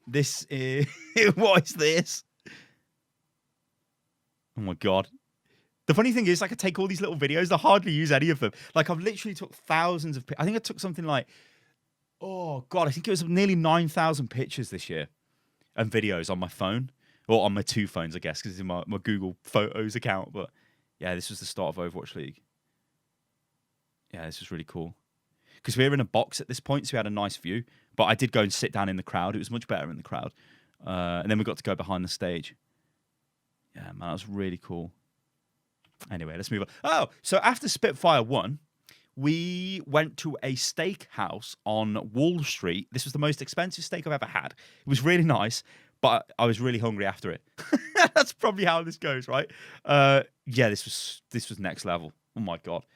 This is... What is this? Oh, my God. The funny thing is, like, I take all these little videos. I hardly use any of them. Like, I've literally took thousands of... I think I took something like... Oh, God, I think it was nearly 9,000 pictures this year and videos on my phone. Or on my two phones, I guess, because it's in my Google Photos account. But yeah, this was the start of Overwatch League. Yeah, this was really cool. Because we were in a box at this point, so we had a nice view. But I did go and sit down in the crowd. It was much better in the crowd. And then we got to go behind the stage. Yeah, man, that was really cool. Anyway, let's move on. Oh, so after Spitfire won, we went to a steakhouse on Wall Street. This was the most expensive steak I've ever had. It was really nice. But I was really hungry after it. That's probably how this goes, right? Yeah, this was next level. Oh my God.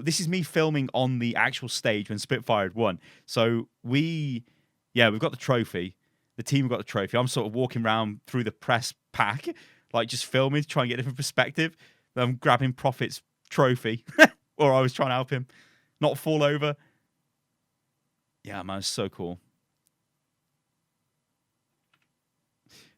This is me filming on the actual stage when Spitfire had won. So we've got the trophy. The team got the trophy. I'm sort of walking around through the press pack, like just filming, trying to get a different perspective. I'm grabbing Profit's trophy, or I was trying to help him not fall over. Yeah, man, it's so cool.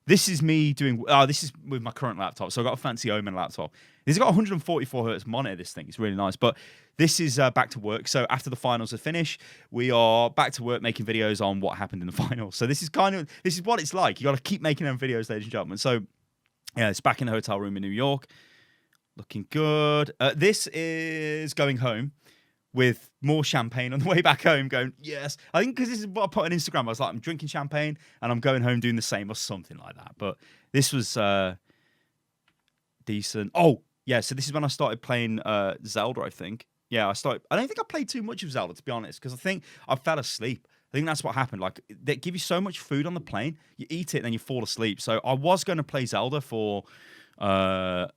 This is me doing... this is with my current laptop. So I've got a fancy Omen laptop. This has got 144 hertz monitor, this thing. It's really nice. But this is back to work. So after the finals are finished, we are back to work making videos on what happened in the finals. So this is what it's like. You got to keep making them videos, ladies and gentlemen. So yeah, it's back in the hotel room in New York. Looking good. This is going home with more champagne on the way back home, going, yes. I think because this is what I put on Instagram. I was like, I'm drinking champagne and I'm going home doing the same or something like that. But this was decent. Oh, yeah, so this is when I started playing Zelda, I think. Yeah, I don't think I played too much of Zelda, to be honest, because I think I fell asleep. I think that's what happened. Like, they give you so much food on the plane, you eat it and then you fall asleep. So I was going to play Zelda for, how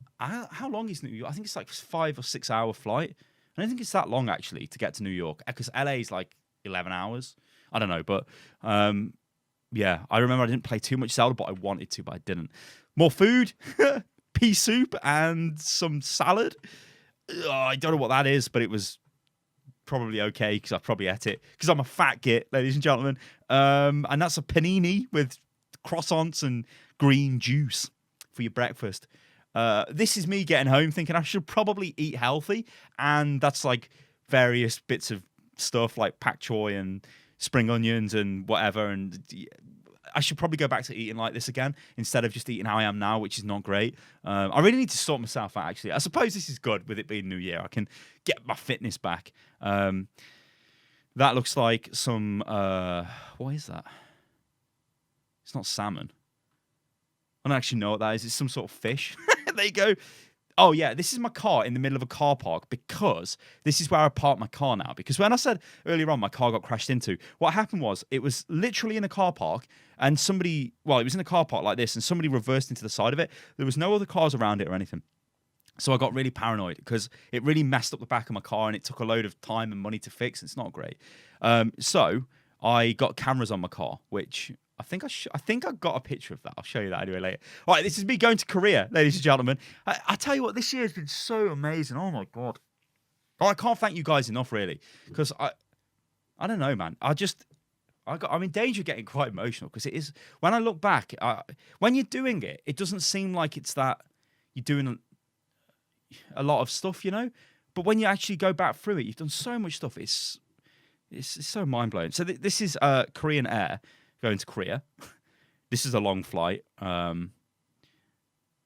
long is New York? I think it's like 5 or 6 hour flight. I don't think it's that long, actually, to get to New York, because LA is like 11 hours. I don't know, but yeah, I remember I didn't play too much Zelda, but I wanted to, but I didn't. More food, pea soup, and some salad. I don't know what that is, but it was probably okay because I probably ate it because I'm a fat git, ladies and gentlemen. And that's a panini with croissants and green juice for your breakfast. This is me getting home thinking I should probably eat healthy, and that's like various bits of stuff like pak choy and spring onions and whatever, and I should probably go back to eating like this again instead of just eating how I am now, which is not great. I really need to sort myself out, actually. I suppose this is good with it being New Year. I can get my fitness back. That looks like some... what is that? It's not salmon. I don't actually know what that is. It's some sort of fish. There you go. Oh, yeah, this is my car in the middle of a car park because this is where I park my car now. Because when I said earlier on my car got crashed into, what happened was it was literally in a car park and somebody, well, it was in a car park like this and somebody reversed into the side of it. There was no other cars around it or anything. So I got really paranoid because it really messed up the back of my car and it took a load of time and money to fix. It's not great. So I got cameras on my car, which... I think I got a picture of that. I'll show you that anyway later. All right, this is me going to Korea, ladies and gentlemen. I tell you what, this year has been so amazing. Oh my god! Oh, I can't thank you guys enough, really, because I don't know, man. I'm in danger of getting quite emotional because it is. When I look back, when you're doing it, it doesn't seem like it's that you're doing a lot of stuff, you know. But when you actually go back through it, you've done so much stuff. It's so mind blowing. So this is Korean Air. Going to Korea. This is a long flight.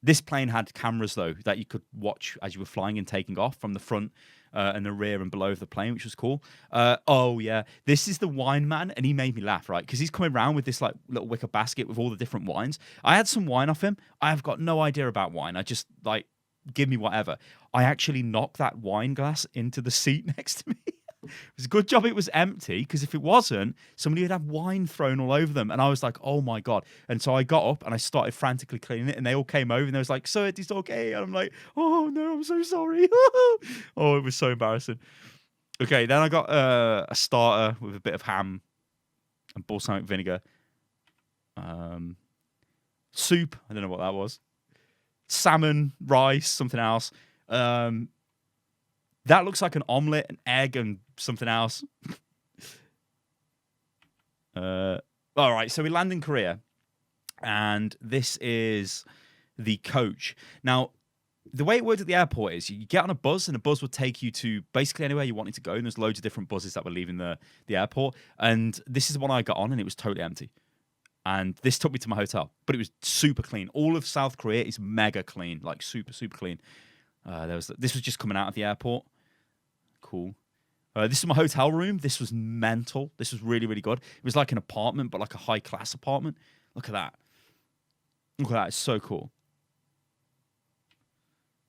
This plane had cameras, though, that you could watch as you were flying and taking off from the front and the rear and below of the plane, which was cool. Oh, yeah. This is the wine man, and he made me laugh, right? Because he's coming around with this like little wicker basket with all the different wines. I had some wine off him. I have got no idea about wine. I just, like, give me whatever. I actually knocked that wine glass into the seat next to me. It was a good job it was empty, because if it wasn't, somebody would have wine thrown all over them. And I was like, oh my God. And so I got up and I started frantically cleaning it, and they all came over and they was like, so it is okay. And I'm like, oh no, I'm so sorry. Oh, it was so embarrassing. Okay, then I got a starter with a bit of ham and balsamic vinegar. Soup, I don't know what that was. Salmon, rice, something else. That looks like an omelette, an egg, and something else. All right, so we land in Korea, and this is the coach. Now, the way it worked at the airport is you get on a bus, and the bus will take you to basically anywhere you wanted to go, and there's loads of different buses that were leaving the airport, and this is the one I got on, and it was totally empty. And this took me to my hotel, but it was super clean. All of South Korea is mega clean, like super, super clean. This was just coming out of the airport. Cool. This is my hotel room. This was mental. This was really, really good. It was like an apartment, but like a high-class apartment. Look at that. Look at that. It's so cool.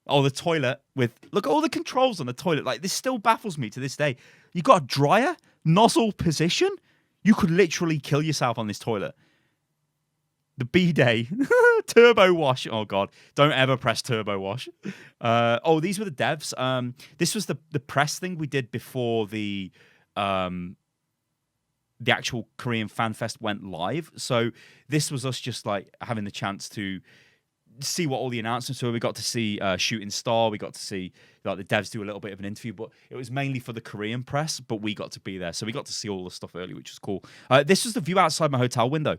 Oh, the toilet with... Look at all the controls on the toilet. Like, this still baffles me to this day. You got a dryer? Nozzle position? You could literally kill yourself on this toilet. The bidet. Turbo wash. Oh, God. Don't ever press turbo wash. Oh, these were the devs. This was the press thing we did before the actual Korean Fan Fest went live. So this was us just, like, having the chance to see what all the announcements were. We got to see Shooting Star. We got to see, like, the devs do a little bit of an interview. But it was mainly for the Korean press, but we got to be there. So we got to see all the stuff early, which was cool. This was the view outside my hotel window.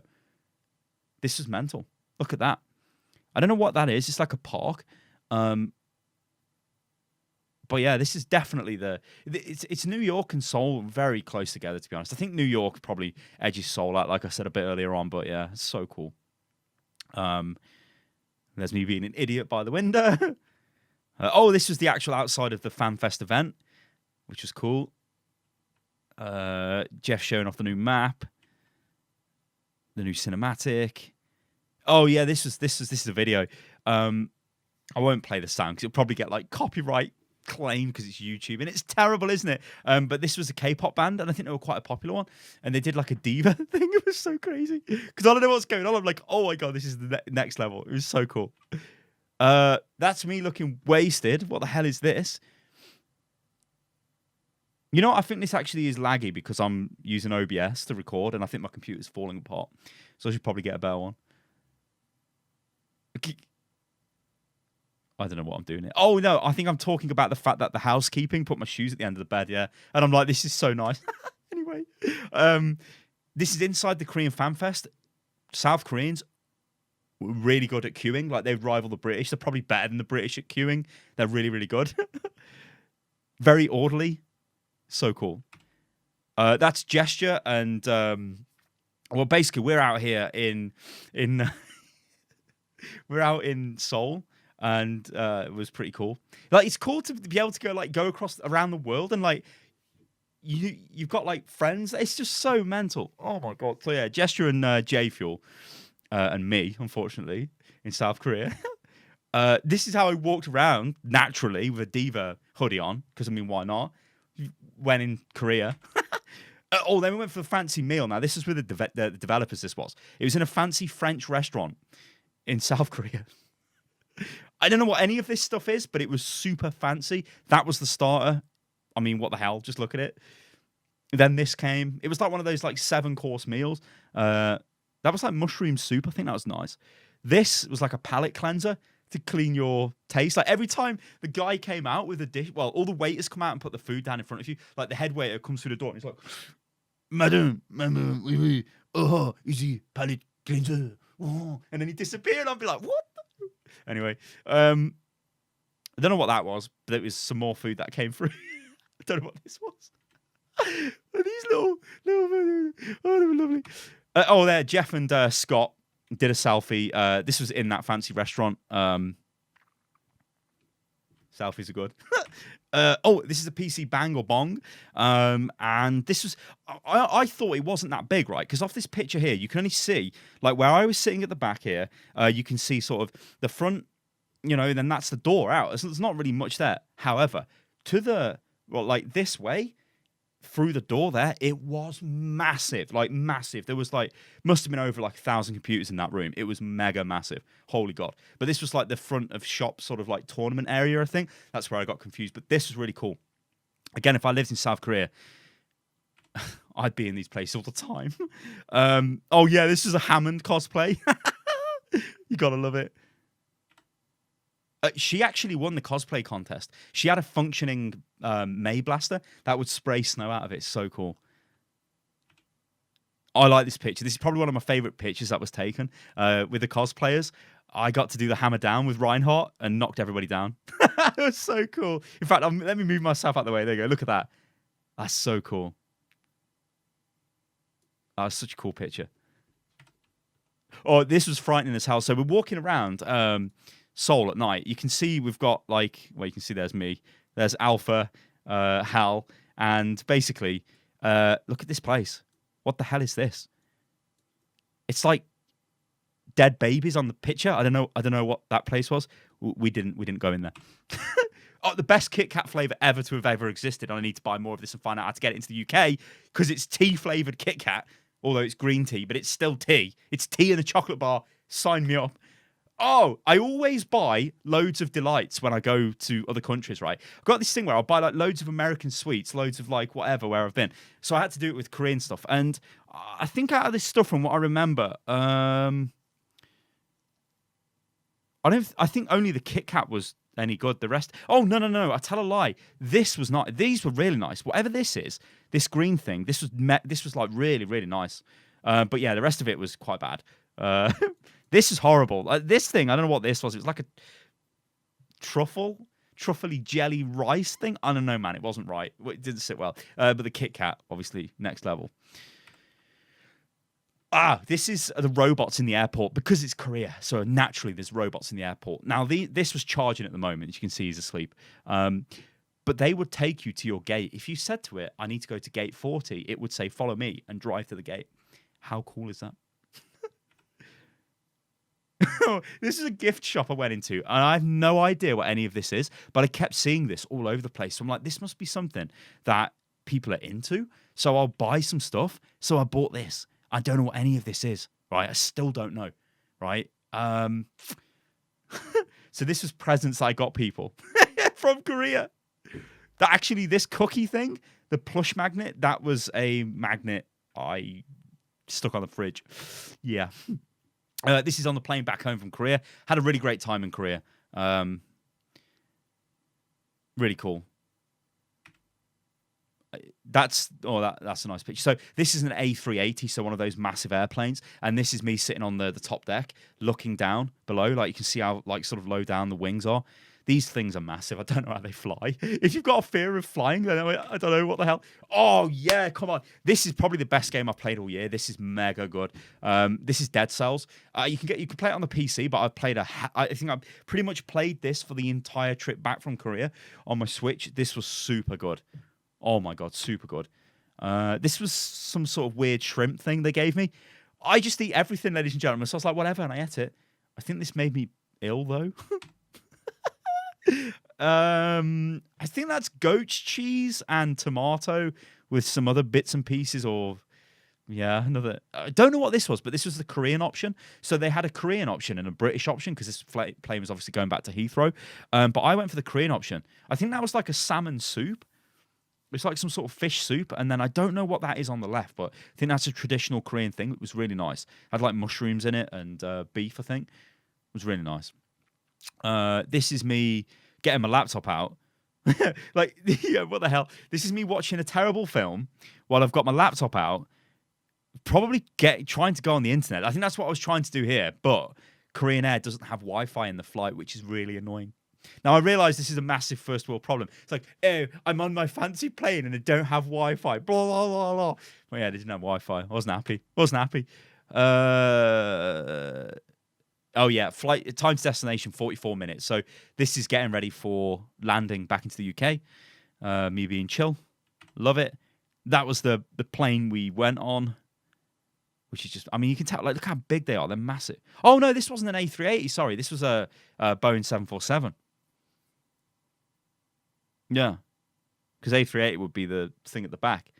This is mental. Look at that. I don't know what that is. It's like a park. But yeah, this is definitely it's New York and Seoul very close together, to be honest. I think New York probably edges Seoul out, like I said a bit earlier on, but yeah, it's so cool. There's me being an idiot by the window. Oh, this was the actual outside of the FanFest event, which was cool. Jeff showing off the new map, the new cinematic. Oh yeah, this is a video. I won't play the sound because it'll probably get like copyright claim because it's YouTube, and it's terrible, isn't it? But this was a K-pop band, and I think they were quite a popular one, and they did like a diva thing. It was so crazy because I don't know what's going on. I'm like, oh my God, this is the next level. It was so cool. That's me looking wasted. What the hell is this? You know what? I think this actually is laggy because I'm using OBS to record, and I think my computer's falling apart, so I should probably get a better one. I don't know what I'm doing here. Oh no, I think I'm talking about the fact that the housekeeping put my shoes at the end of the bed, yeah. And I'm like, this is so nice. Anyway, this is inside the Korean Fan Fest. South Koreans were really good at queuing. Like, they rival the British. They're probably better than the British at queuing. They're really, really good. Very orderly. So cool. That's Gesture, and well, basically, we're out here in we're out in Seoul, and it was pretty cool. Like, it's cool to be able to go across around the world, and like you've got like friends. It's just so mental. Oh my god! So yeah, Gesture and J Fuel and me, unfortunately, in South Korea. This is how I walked around naturally with a Diva hoodie on, because I mean, why not? When in Korea. Oh, then we went for a fancy meal. Now, this is with the developers, this was. It was in a fancy French restaurant in South Korea. I don't know what any of this stuff is, but it was super fancy. That was the starter. I mean, what the hell? Just look at it. Then this came. It was like one of those like 7-course meals. That was like mushroom soup. I think that was nice. This was like a palate cleanser to clean your taste. Like, every time the guy came out with a dish, well, all the waiters come out and put the food down in front of you. Like, the head waiter comes through the door and he's like, Madam, oui, oui, oh, easy palate cleanser. Oh. And then he disappeared. I'll be like, what? Anyway, I don't know what that was, but it was some more food that came through. I don't know what this was. These little, oh, they were lovely. Oh, there, Jeff and Scott did a selfie. This was in that fancy restaurant. Selfies are good. Oh, this is a PC Bang or Bong. And this was, I thought it wasn't that big, right? Because off this picture here, you can only see, like where I was sitting at the back here, you can see sort of the front, you know, then that's the door out. There's not really much there. However, to the, well, like this way, through the door there, it was massive, like massive. There was like, must have been over like 1,000 computers in that room. It was mega massive. Holy God. But this was like the front of shop sort of like tournament area, I think. That's where I got confused. But this was really cool. Again, if I lived in South Korea, I'd be in these places all the time. Oh yeah, this is a Hammond cosplay. You gotta love it. She actually won the cosplay contest. She had a functioning May blaster that would spray snow out of it. So cool. I like this picture. This is probably one of my favorite pictures that was taken with the cosplayers. I got to do the hammer down with Reinhardt and knocked everybody down. It was so cool. In fact, let me move myself out of the way. There you go. Look at that. That's so cool. That was such a cool picture. Oh, this was frightening as hell. So we're walking around Seoul at night. You can see we've got like, well, you can see there's me, there's Alpha, Hal, and basically, look at this place. What the hell is this? It's like dead babies on the picture. I don't know what that place was. We didn't go in there. Oh, the best Kit Kat flavor ever to have ever existed. I need to buy more of this and find out how to get it into the UK, because it's tea flavored Kit Kat, although it's green tea, but it's still tea. It's tea in a chocolate bar. Sign me up. Oh, I always buy loads of delights when I go to other countries, right? I've got this thing where I'll buy like loads of American sweets, loads of like whatever, where I've been. So I had to do it with Korean stuff. And I think out of this stuff, from what I remember, I think only the Kit Kat was any good. The rest, oh, no, I tell a lie. This was not, these were really nice. Whatever this is, this green thing, this was like really, really nice. But yeah, the rest of it was quite bad. This is horrible. This thing, I don't know what this was. It was like a truffly jelly rice thing. I don't know, man. It wasn't right. It didn't sit well. But the Kit Kat, obviously, next level. This is the robots in the airport, because it's Korea. So naturally, there's robots in the airport. Now, this was charging at the moment. As you can see, he's asleep. But they would take you to your gate. If you said to it, I need to go to gate 40, it would say, follow me, and drive to the gate. How cool is that? This is a gift shop I went into, and I have no idea what any of this is, but I kept seeing this all over the place. So I'm like, this must be something that people are into, so I'll buy some stuff. So I bought this. I don't know what any of this is, right? I still don't know, right? So this was presents I got people from Korea. That actually, this cookie thing, the plush magnet, that was a magnet I stuck on the fridge. Yeah. This is on the plane back home from Korea. Had a really great time in Korea. Really cool. That's a nice picture. So this is an A380, so one of those massive airplanes, and this is me sitting on the top deck, looking down below. Like you can see how like sort of low down the wings are. These things are massive. I don't know how they fly. If you've got a fear of flying, then I don't know what the hell. Oh yeah, come on! This is probably the best game I've played all year. This is mega good. This is Dead Cells. You can play it on the PC, but I've played I think I've pretty much played this for the entire trip back from Korea on my Switch. This was super good. Oh my god, super good. This was some sort of weird shrimp thing they gave me. I just eat everything, ladies and gentlemen. So I was like, whatever, and I ate it. I think this made me ill though. I think that's goat's cheese and tomato with some other bits and pieces, or yeah, another. I don't know what this was, but this was the Korean option. So they had a Korean option and a British option because this plane was obviously going back to Heathrow. But I went for the Korean option. I think that was like a salmon soup. It's like some sort of fish soup, and then I don't know what that is on the left, but I think that's a traditional Korean thing. It was really nice. Had like mushrooms in it and beef, I think. It was really nice. This is me getting my laptop out. Like, yeah, what the hell? This is me watching a terrible film while I've got my laptop out, probably trying to go on the internet. I think that's what I was trying to do here, but Korean Air doesn't have Wi-Fi in the flight, which is really annoying. Now, I realise this is a massive first world problem. It's like, oh, I'm on my fancy plane and I don't have Wi-Fi. Blah, blah, blah, blah. Well, yeah, they didn't have Wi-Fi. I wasn't happy. Oh, yeah, flight time to destination, 44 minutes. So this is getting ready for landing back into the UK. Me being chill. Love it. That was the plane we went on, which is just, I mean, you can tell, like, look how big they are. They're massive. Oh, no, this wasn't an A380. Sorry, this was a Boeing 747. Yeah, because A380 would be the thing at the back.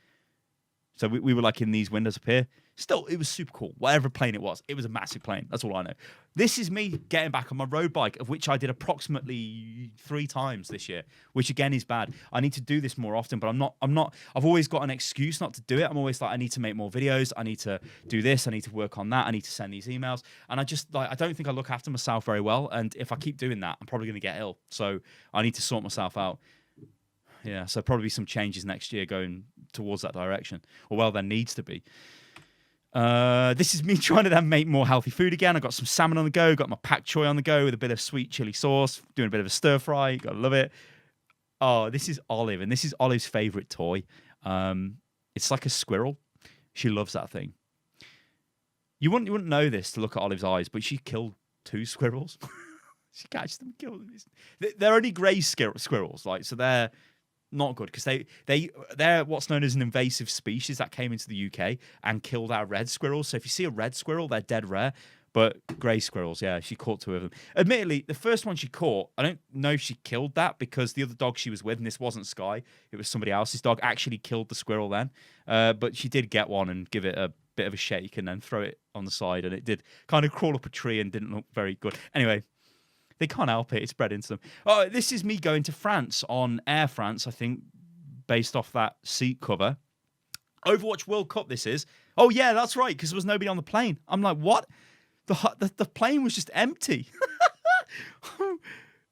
So we were like in these windows up here. Still, it was super cool. Whatever plane it was a massive plane. That's all I know. This is me getting back on my road bike, of which I did approximately 3 times this year, which again is bad. I need to do this more often, but I'm not. I've always got an excuse not to do it. I'm always like, I need to make more videos. I need to do this. I need to work on that. I need to send these emails. And I just like, I don't think I look after myself very well. And if I keep doing that, I'm probably going to get ill. So I need to sort myself out. Yeah, so probably some changes next year going towards that direction. Or, well, there needs to be. This is me trying to then make more healthy food again. I got some salmon on the go, got my pak choy on the go with a bit of sweet chili sauce, doing a bit of a stir fry. You gotta love it. Oh, this is Olive, and this is Olive's favorite toy. It's like a squirrel. She loves that thing. You wouldn't know this to look at Olive's eyes, but she killed 2 squirrels. She catches them, killed them. They're only grey squirrels, like, so they're not good because they're what's known as an invasive species that came into the UK and killed our red squirrels. So if you see a red squirrel, they're dead rare. But grey squirrels, yeah, she caught 2 of them. Admittedly, the first one she caught, I don't know if she killed that because the other dog she was with, and this wasn't Sky, it was somebody else's dog, actually killed the squirrel then. But she did get one and give it a bit of a shake and then throw it on the side, and it did kind of crawl up a tree and didn't look very good. Anyway, they can't help it. It's bred into them. Oh, this is me going to France on Air France, I think, based off that seat cover. Overwatch World Cup, this is. Oh, yeah, that's right, because there was nobody on the plane. I'm like, what? The plane was just empty.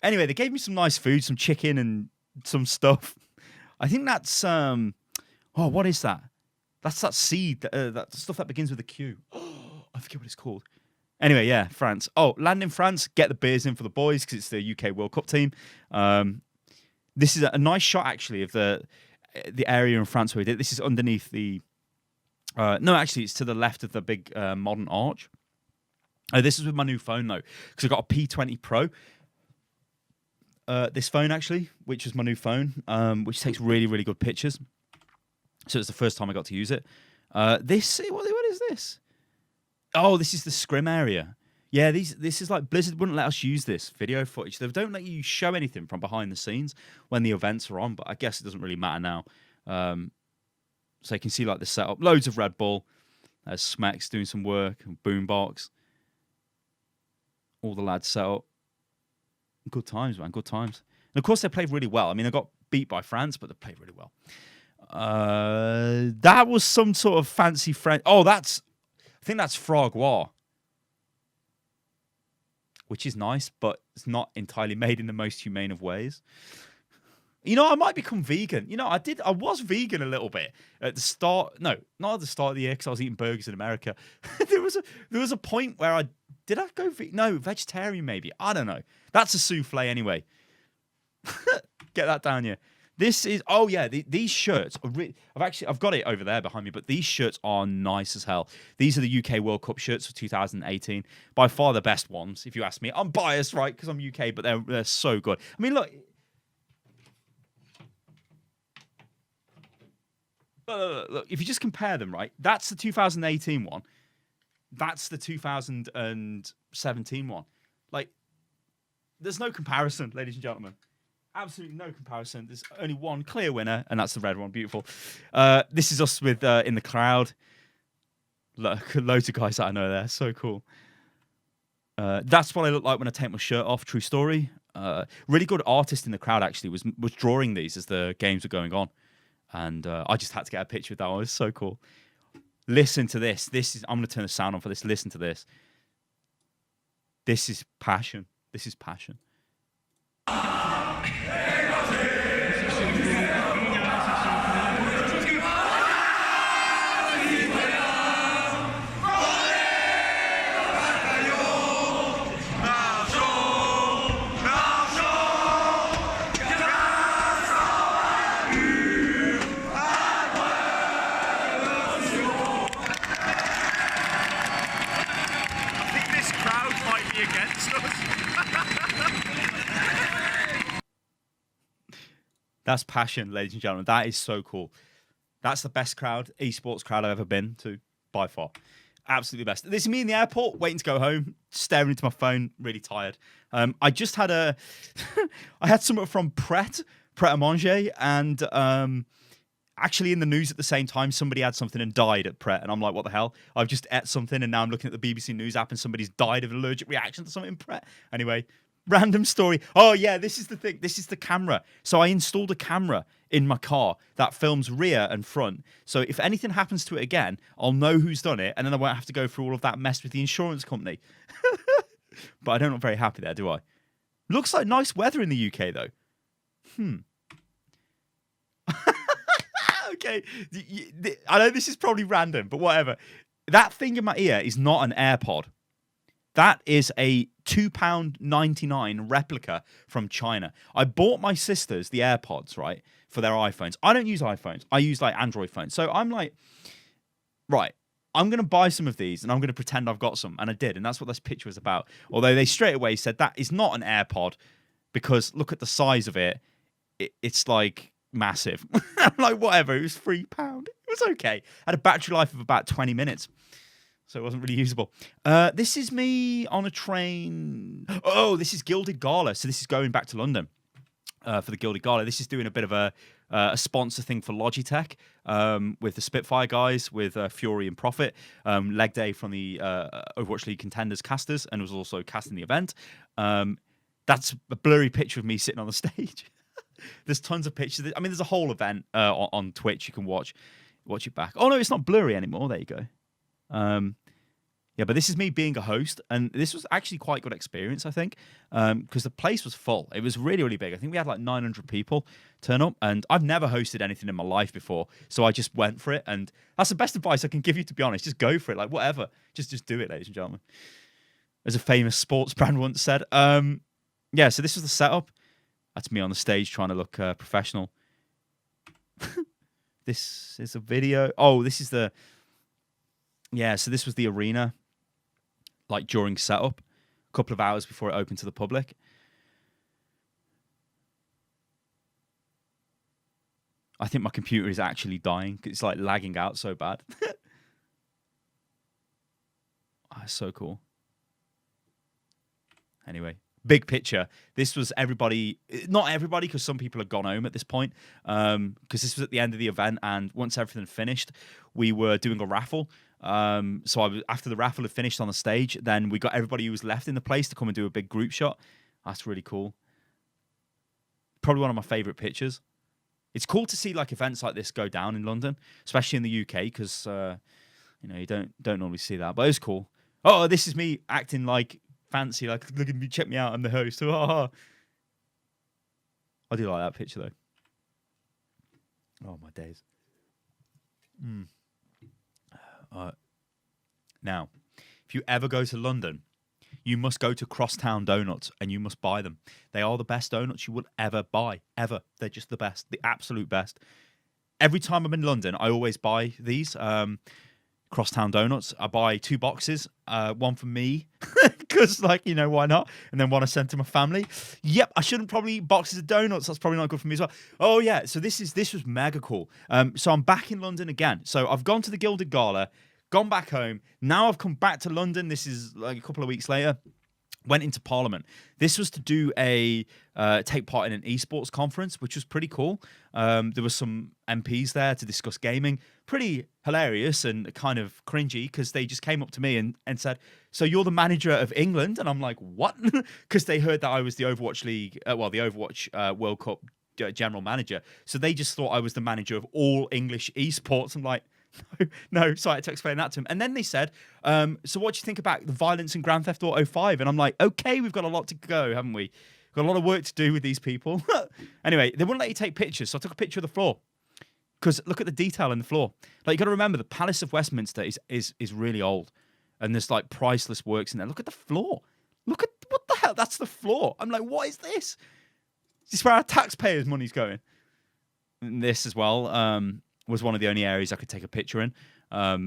Anyway, they gave me some nice food, some chicken and some stuff. I think that's, what is that? That's that seed, that stuff that begins with a Q. Oh, I forget what it's called. Anyway, yeah, France. Oh, land in France, get the beers in for the boys because it's the UK World Cup team. This is a nice shot, actually, of the area in France where we did. This is underneath the... no, actually, it's to the left of the big modern arch. This is with my new phone, though, because I've got a P20 Pro. This phone, actually, which is my new phone, which takes really, really good pictures. So it's the first time I got to use it. What is this? Oh, this is the scrim area. Yeah, this is like Blizzard wouldn't let us use this video footage. They don't let you show anything from behind the scenes when the events are on, but I guess it doesn't really matter now. So you can see like the setup. Loads of Red Bull. There's Smex doing some work, and Boombox. All the lads set up. Good times, man, good times. And of course they played really well. I mean, they got beat by France, but they played really well. That was some sort of fancy French... Oh, I think that's Frogua, which is nice, but it's not entirely made in the most humane of ways. You know, I might become vegan. You know, I was vegan a little bit at the start. No, not at the start of the year because I was eating burgers in America. there was a point where I go no, vegetarian maybe. I don't know. That's a souffle anyway. Get that down here. This is these shirts are I've got it over there behind me, but these shirts are nice as hell. These are the UK World Cup shirts for 2018. By far the best ones, if you ask me. I'm biased, right, because I'm UK, but they're so good. I mean, look. Look, if you just compare them, right? That's the 2018 one. That's the 2017 one. Like, there's no comparison, ladies and gentlemen. Absolutely no comparison. There's only one clear winner, and that's the red one. Beautiful. This is us with in the crowd. Look, loads of guys that I know there. So cool. That's what I look like when I take my shirt off. True story. Really good artist in the crowd actually was drawing these as the games were going on, and I just had to get a picture with that one. It was so cool. Listen to this. I'm going to turn the sound on for this. Listen to this. This is passion. This is passion. That's passion, ladies and gentlemen. That is so cool. That's the best crowd, esports crowd I've ever been to, by far. Absolutely best. This is me in the airport, waiting to go home, staring into my phone, really tired. I just had I had something from Pret a Manger, and actually in the news at the same time, somebody had something and died at Pret, and I'm like, what the hell? I've just ate something, and now I'm looking at the BBC News app, and somebody's died of an allergic reaction to something in Pret. Anyway, random story. Oh yeah, this is the thing. This is the camera. So I installed a camera in my car that films rear and front. So if anything happens to it again, I'll know who's done it, and then I won't have to go through all of that mess with the insurance company. But I don't look very happy there, do I? Looks like nice weather in the UK though. Okay. I know this is probably random, but whatever. That thing in my ear is not an AirPod. That is a £2.99 replica from China. I bought my sisters the AirPods, right, for their iPhones. I don't use iPhones. I use like Android phones. So I'm like, right, I'm going to buy some of these and I'm going to pretend I've got some. And I did. And that's what this picture was about. Although they straight away said that is not an AirPod because look at the size of it. It's like massive. I'm like, whatever. It was £3. It was okay. Had a battery life of about 20 minutes. So it wasn't really usable. This is me on a train. Oh, this is Gilded Gala. So this is going back to London for the Gilded Gala. This is doing a bit of a sponsor thing for Logitech with the Spitfire guys, with Fury and Profit. Leg day from the Overwatch League contenders casters, and was also casting the event. That's a blurry picture of me sitting on the stage. There's tons of pictures. I mean, there's a whole event on Twitch. You can watch it back. Oh no, it's not blurry anymore. There you go. Yeah, but this is me being a host, and this was actually quite a good experience, I think, because the place was full. It was really, really big. I think we had like 900 people turn up, and I've never hosted anything in my life before, so I just went for it, and that's the best advice I can give you, to be honest. Just go for it, like whatever. Just do it, ladies and gentlemen. As a famous sports brand once said. Yeah, so this was the setup. That's me on the stage trying to look professional. This is a video. Oh, this is the... Yeah, so this was the arena, like during setup, a couple of hours before it opened to the public. I think my computer is actually dying. It's like lagging out so bad. Oh, so cool. Anyway, big picture. This was everybody, not everybody, because some people had gone home at this point, because this was at the end of the event, and once everything finished, we were doing a raffle. So after the raffle had finished on the stage, then we got everybody who was left in the place to come and do a big group shot. That's really cool. Probably one of my favorite pictures. It's cool to see like events like this go down in London, especially in the UK, because you don't normally see that. But it was cool. Oh, this is me acting like fancy, like look at me, check me out, I'm the host. I do like that picture though. Oh, my days. Now, if you ever go to London, you must go to Crosstown Donuts and you must buy them. They are the best donuts you will ever buy, ever. They're just the best, the absolute best. Every time I'm in London, I always buy these Crosstown Donuts. I buy 2 boxes, one for me, because, like, you know, why not? And then one I send to my family. Yep, I shouldn't probably eat boxes of donuts. That's probably not good for me as well. Oh, yeah, so this was mega cool. So I'm back in London again. So I've gone to the Gilded Gala, gone back home. Now I've come back to London. This is like a couple of weeks later. Went into Parliament. This was to do take part in an esports conference, which was pretty cool. There were some MPs there to discuss gaming. Pretty hilarious and kind of cringy because they just came up to me and said, "So you're the manager of England?" And I'm like, "What?" Because they heard that I was the Overwatch League, the Overwatch World Cup general manager. So they just thought I was the manager of all English esports. I'm like, no, so I had to explain that to him. And then they said, so what do you think about the violence in Grand Theft Auto 5? And I'm like, okay, we've got a lot to go, haven't we? Got a lot of work to do with these people. Anyway, they wouldn't let you take pictures, so I took a picture of the floor. Because look at the detail in the floor. Like, you got to remember, the Palace of Westminster is really old. And there's, like, priceless works in there. Look at the floor. Look at, what the hell? That's the floor. I'm like, what is this? Is this where our taxpayers' money's going? And this as well, was one of the only areas I could take a picture in.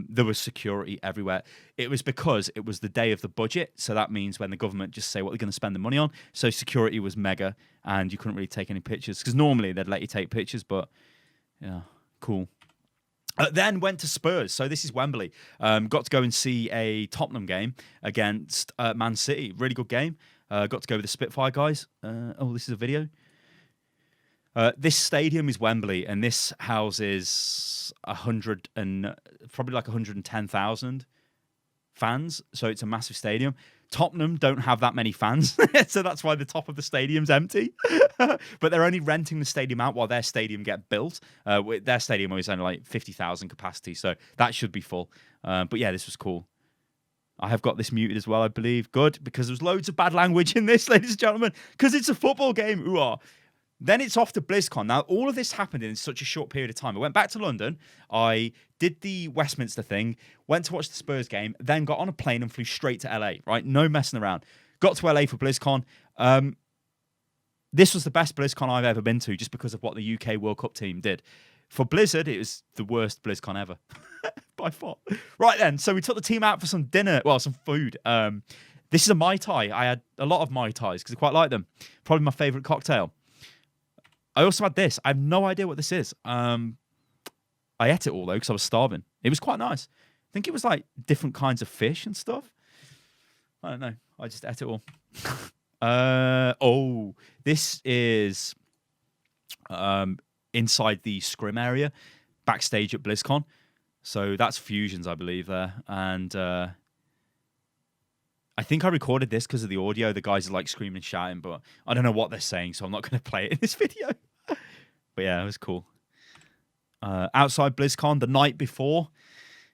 There was security everywhere. It was because it was the day of the budget, so that means when the government just say what they're going to spend the money on. So security was mega, and you couldn't really take any pictures because normally they'd let you take pictures, but yeah, cool. Then went to Spurs, so this is Wembley. Got to go and see a Tottenham game against Man City. Really good game. Got to go with the Spitfire guys. This is a video. This stadium is Wembley, and this houses probably like 110,000 fans. So it's a massive stadium. Tottenham don't have that many fans, so that's why the top of the stadium's empty. But they're only renting the stadium out while their stadium get built. Their stadium is only like 50,000 capacity, so that should be full. But yeah, this was cool. I have got this muted as well, I believe. Good, because there's loads of bad language in this, ladies and gentlemen, because it's a football game. Ooh-ah. Then it's off to Blizzcon. Now, all of this happened in such a short period of time. I went back to London. I did the Westminster thing, went to watch the Spurs game, then got on a plane and flew straight to LA, right? No messing around. Got to LA for Blizzcon. This was the best Blizzcon I've ever been to just because of what the UK World Cup team did. For Blizzard, it was the worst Blizzcon ever. By far. Right then, so we took the team out for some dinner, some food. This is a Mai Tai. I had a lot of Mai Tais because I quite like them. Probably my favourite cocktail. I also had this. I have no idea what this is. I ate it all, though, because I was starving. It was quite nice. I think it was, like, different kinds of fish and stuff. I don't know. I just ate it all. This is inside the scrim area, backstage at BlizzCon. So that's Fusions, I believe, there. And I think I recorded this because of the audio. The guys are like screaming and shouting, but I don't know what they're saying, so I'm not going to play it in this video. But yeah, it was cool. Outside BlizzCon, the night before,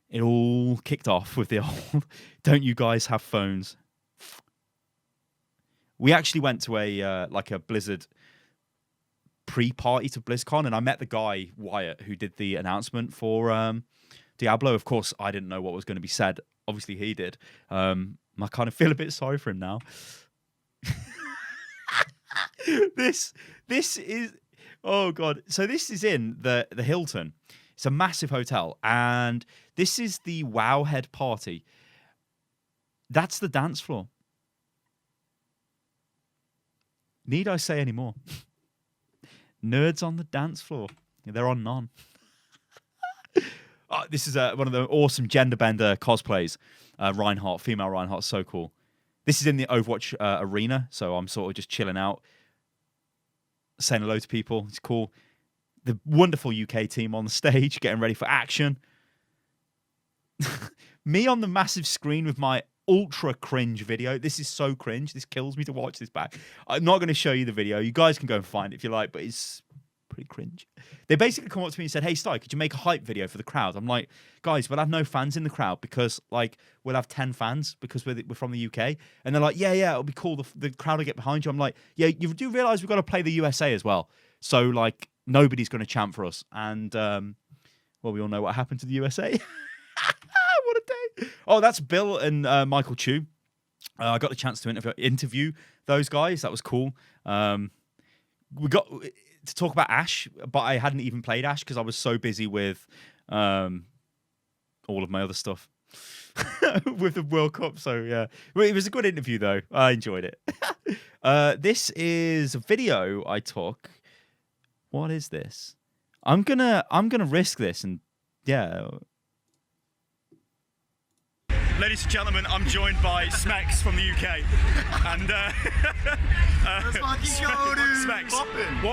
it all kicked off with the old, don't you guys have phones? We actually went to a Blizzard pre-party to BlizzCon, and I met the guy, Wyatt, who did the announcement for Diablo. Of course, I didn't know what was going to be said. Obviously, he did. I kind of feel a bit sorry for him now. This is, oh God. So this is in the Hilton. It's a massive hotel. And this is the Wowhead party. That's the dance floor. Need I say any more? Nerds on the dance floor. They're on none. This is one of the awesome gender bender cosplays. Reinhardt, female Reinhardt, so cool. This is in the Overwatch arena, so I'm sort of just chilling out, saying hello to people. It's cool. The wonderful UK team on the stage, getting ready for action. Me on the massive screen with my ultra cringe video. This is so cringe. This kills me to watch this back. I'm not going to show you the video. You guys can go and find it if you like, but it's pretty cringe. They basically come up to me and said, "Hey, Sty, could you make a hype video for the crowd?" I'm like, "Guys, we'll have no fans in the crowd because, like, we'll have 10 fans because we're from the UK." And they're like, yeah, it'll be cool. The crowd will get behind you. I'm like, yeah, you do realize we've got to play the USA as well. So, like, nobody's going to champ for us. And well, we all know what happened to the USA. What a day! Oh, that's Bill and Michael Chu. I got the chance to interview those guys. That was cool. We got to talk about Ash, but I hadn't even played Ash because I was so busy with all of my other stuff with the World Cup. So yeah, it was a good interview though. I enjoyed it. This is a video I took. What is this? I'm gonna risk this, and yeah. Ladies and gentlemen, I'm joined by Smex from the UK, and let's fucking go, dude. Smex,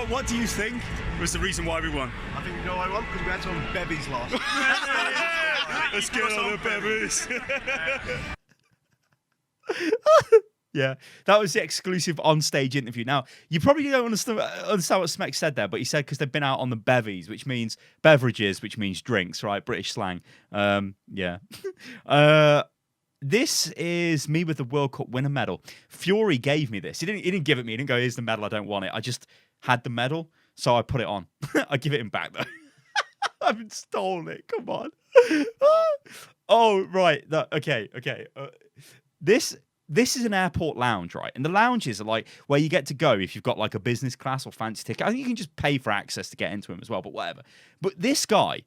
what do you think was the reason why we won? I think you know what I want because we had some bevies last. Let's get on the bevies. Yeah, that was the exclusive on-stage interview. Now, you probably don't understand what Smex said there, but he said because they've been out on the bevies, which means beverages, which means drinks, right? British slang. Yeah. This is me with the World Cup winner medal. Fury gave me this. He didn't give it me. He didn't go, here's the medal, I don't want it. I just had the medal, so I put it on. I give it him back, though. I haven't stolen it. Come on. Oh, right. Okay. This is an airport lounge, right? And the lounges are like where you get to go if you've got like a business class or fancy ticket. I think you can just pay for access to get into them as well, but whatever. But this guy,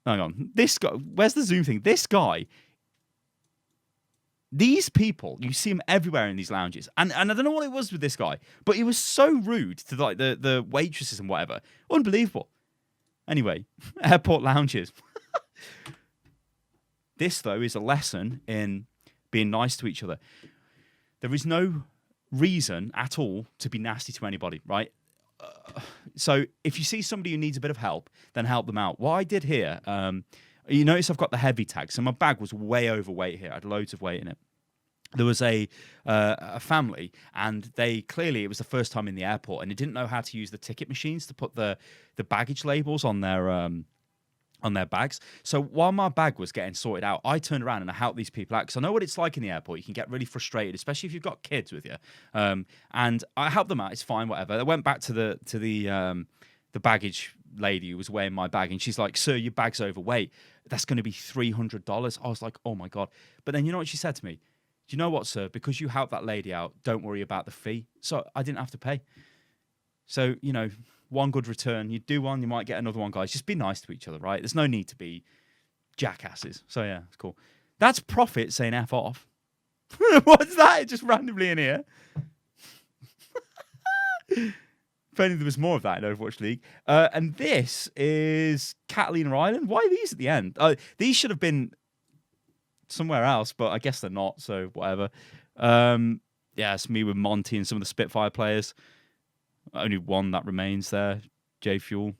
hang on, this guy, where's the Zoom thing? This guy, these people, you see him everywhere in these lounges. And I don't know what it was with this guy, but he was so rude to like the waitresses and whatever. Unbelievable. Anyway, airport lounges. This, though, is a lesson in being nice to each other. There is no reason at all to be nasty to anybody, right? So if you see somebody who needs a bit of help, then help them out. What I did here, you notice I've got the heavy tag. So my bag was way overweight here. I had loads of weight in it. There was a family, and it was the first time in the airport, and they didn't know how to use the ticket machines to put the baggage labels on their bags. So while my bag was getting sorted out, I turned around and I helped these people out because I know what it's like in the airport. You can get really frustrated, especially if you've got kids with you. And I helped them out. It's fine, whatever. I went back to the baggage lady who was weighing my bag, and she's like, "Sir, your bag's overweight. That's going to be $300." I was like, "Oh my God!" But then you know what she said to me? Do you know what, sir? Because you helped that lady out, don't worry about the fee. So I didn't have to pay. So, you know, one good return. You do one, you might get another one, guys. Just be nice to each other, right? There's no need to be jackasses. So, yeah, it's cool. That's Profit saying F off. What's that? Just randomly in here. If only there was more of that in Overwatch League. And this is Catalina Island. Why are these at the end? These should have been somewhere else, but I guess they're not, so whatever. Yeah, it's me with Monty and some of the Spitfire players. Only one that remains there, J Fuel.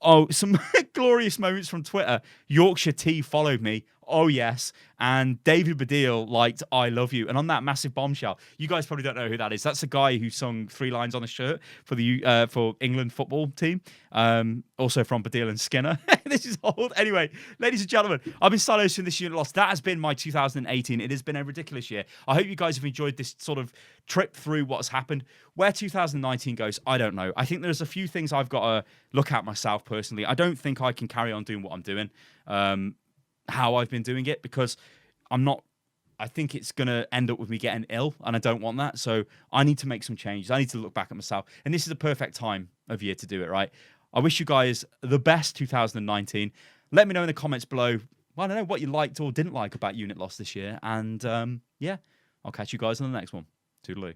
Oh, some glorious moments from Twitter. Yorkshire T followed me. Oh, yes. And David Baddiel liked I Love You. And on that massive bombshell, you guys probably don't know who that is. That's the guy who sung 3 lines on a shirt for the for England football team. Also from Baddiel and Skinner. This is old. Anyway, ladies and gentlemen, I've been Stylosa in this unit lost. That has been my 2018. It has been a ridiculous year. I hope you guys have enjoyed this sort of trip through what's happened. Where 2019 goes, I don't know. I think there's a few things I've got to look at myself personally. I don't think I can carry on doing what I'm doing. How I've been doing it, because I think it's going to end up with me getting ill, and I don't want that. So I need to make some changes. I need to look back at myself. And this is the perfect time of year to do it, right? I wish you guys the best 2019. Let me know in the comments below, I don't know, what you liked or didn't like about Unit Lost this year. And yeah, I'll catch you guys on the next one. Toodaloo.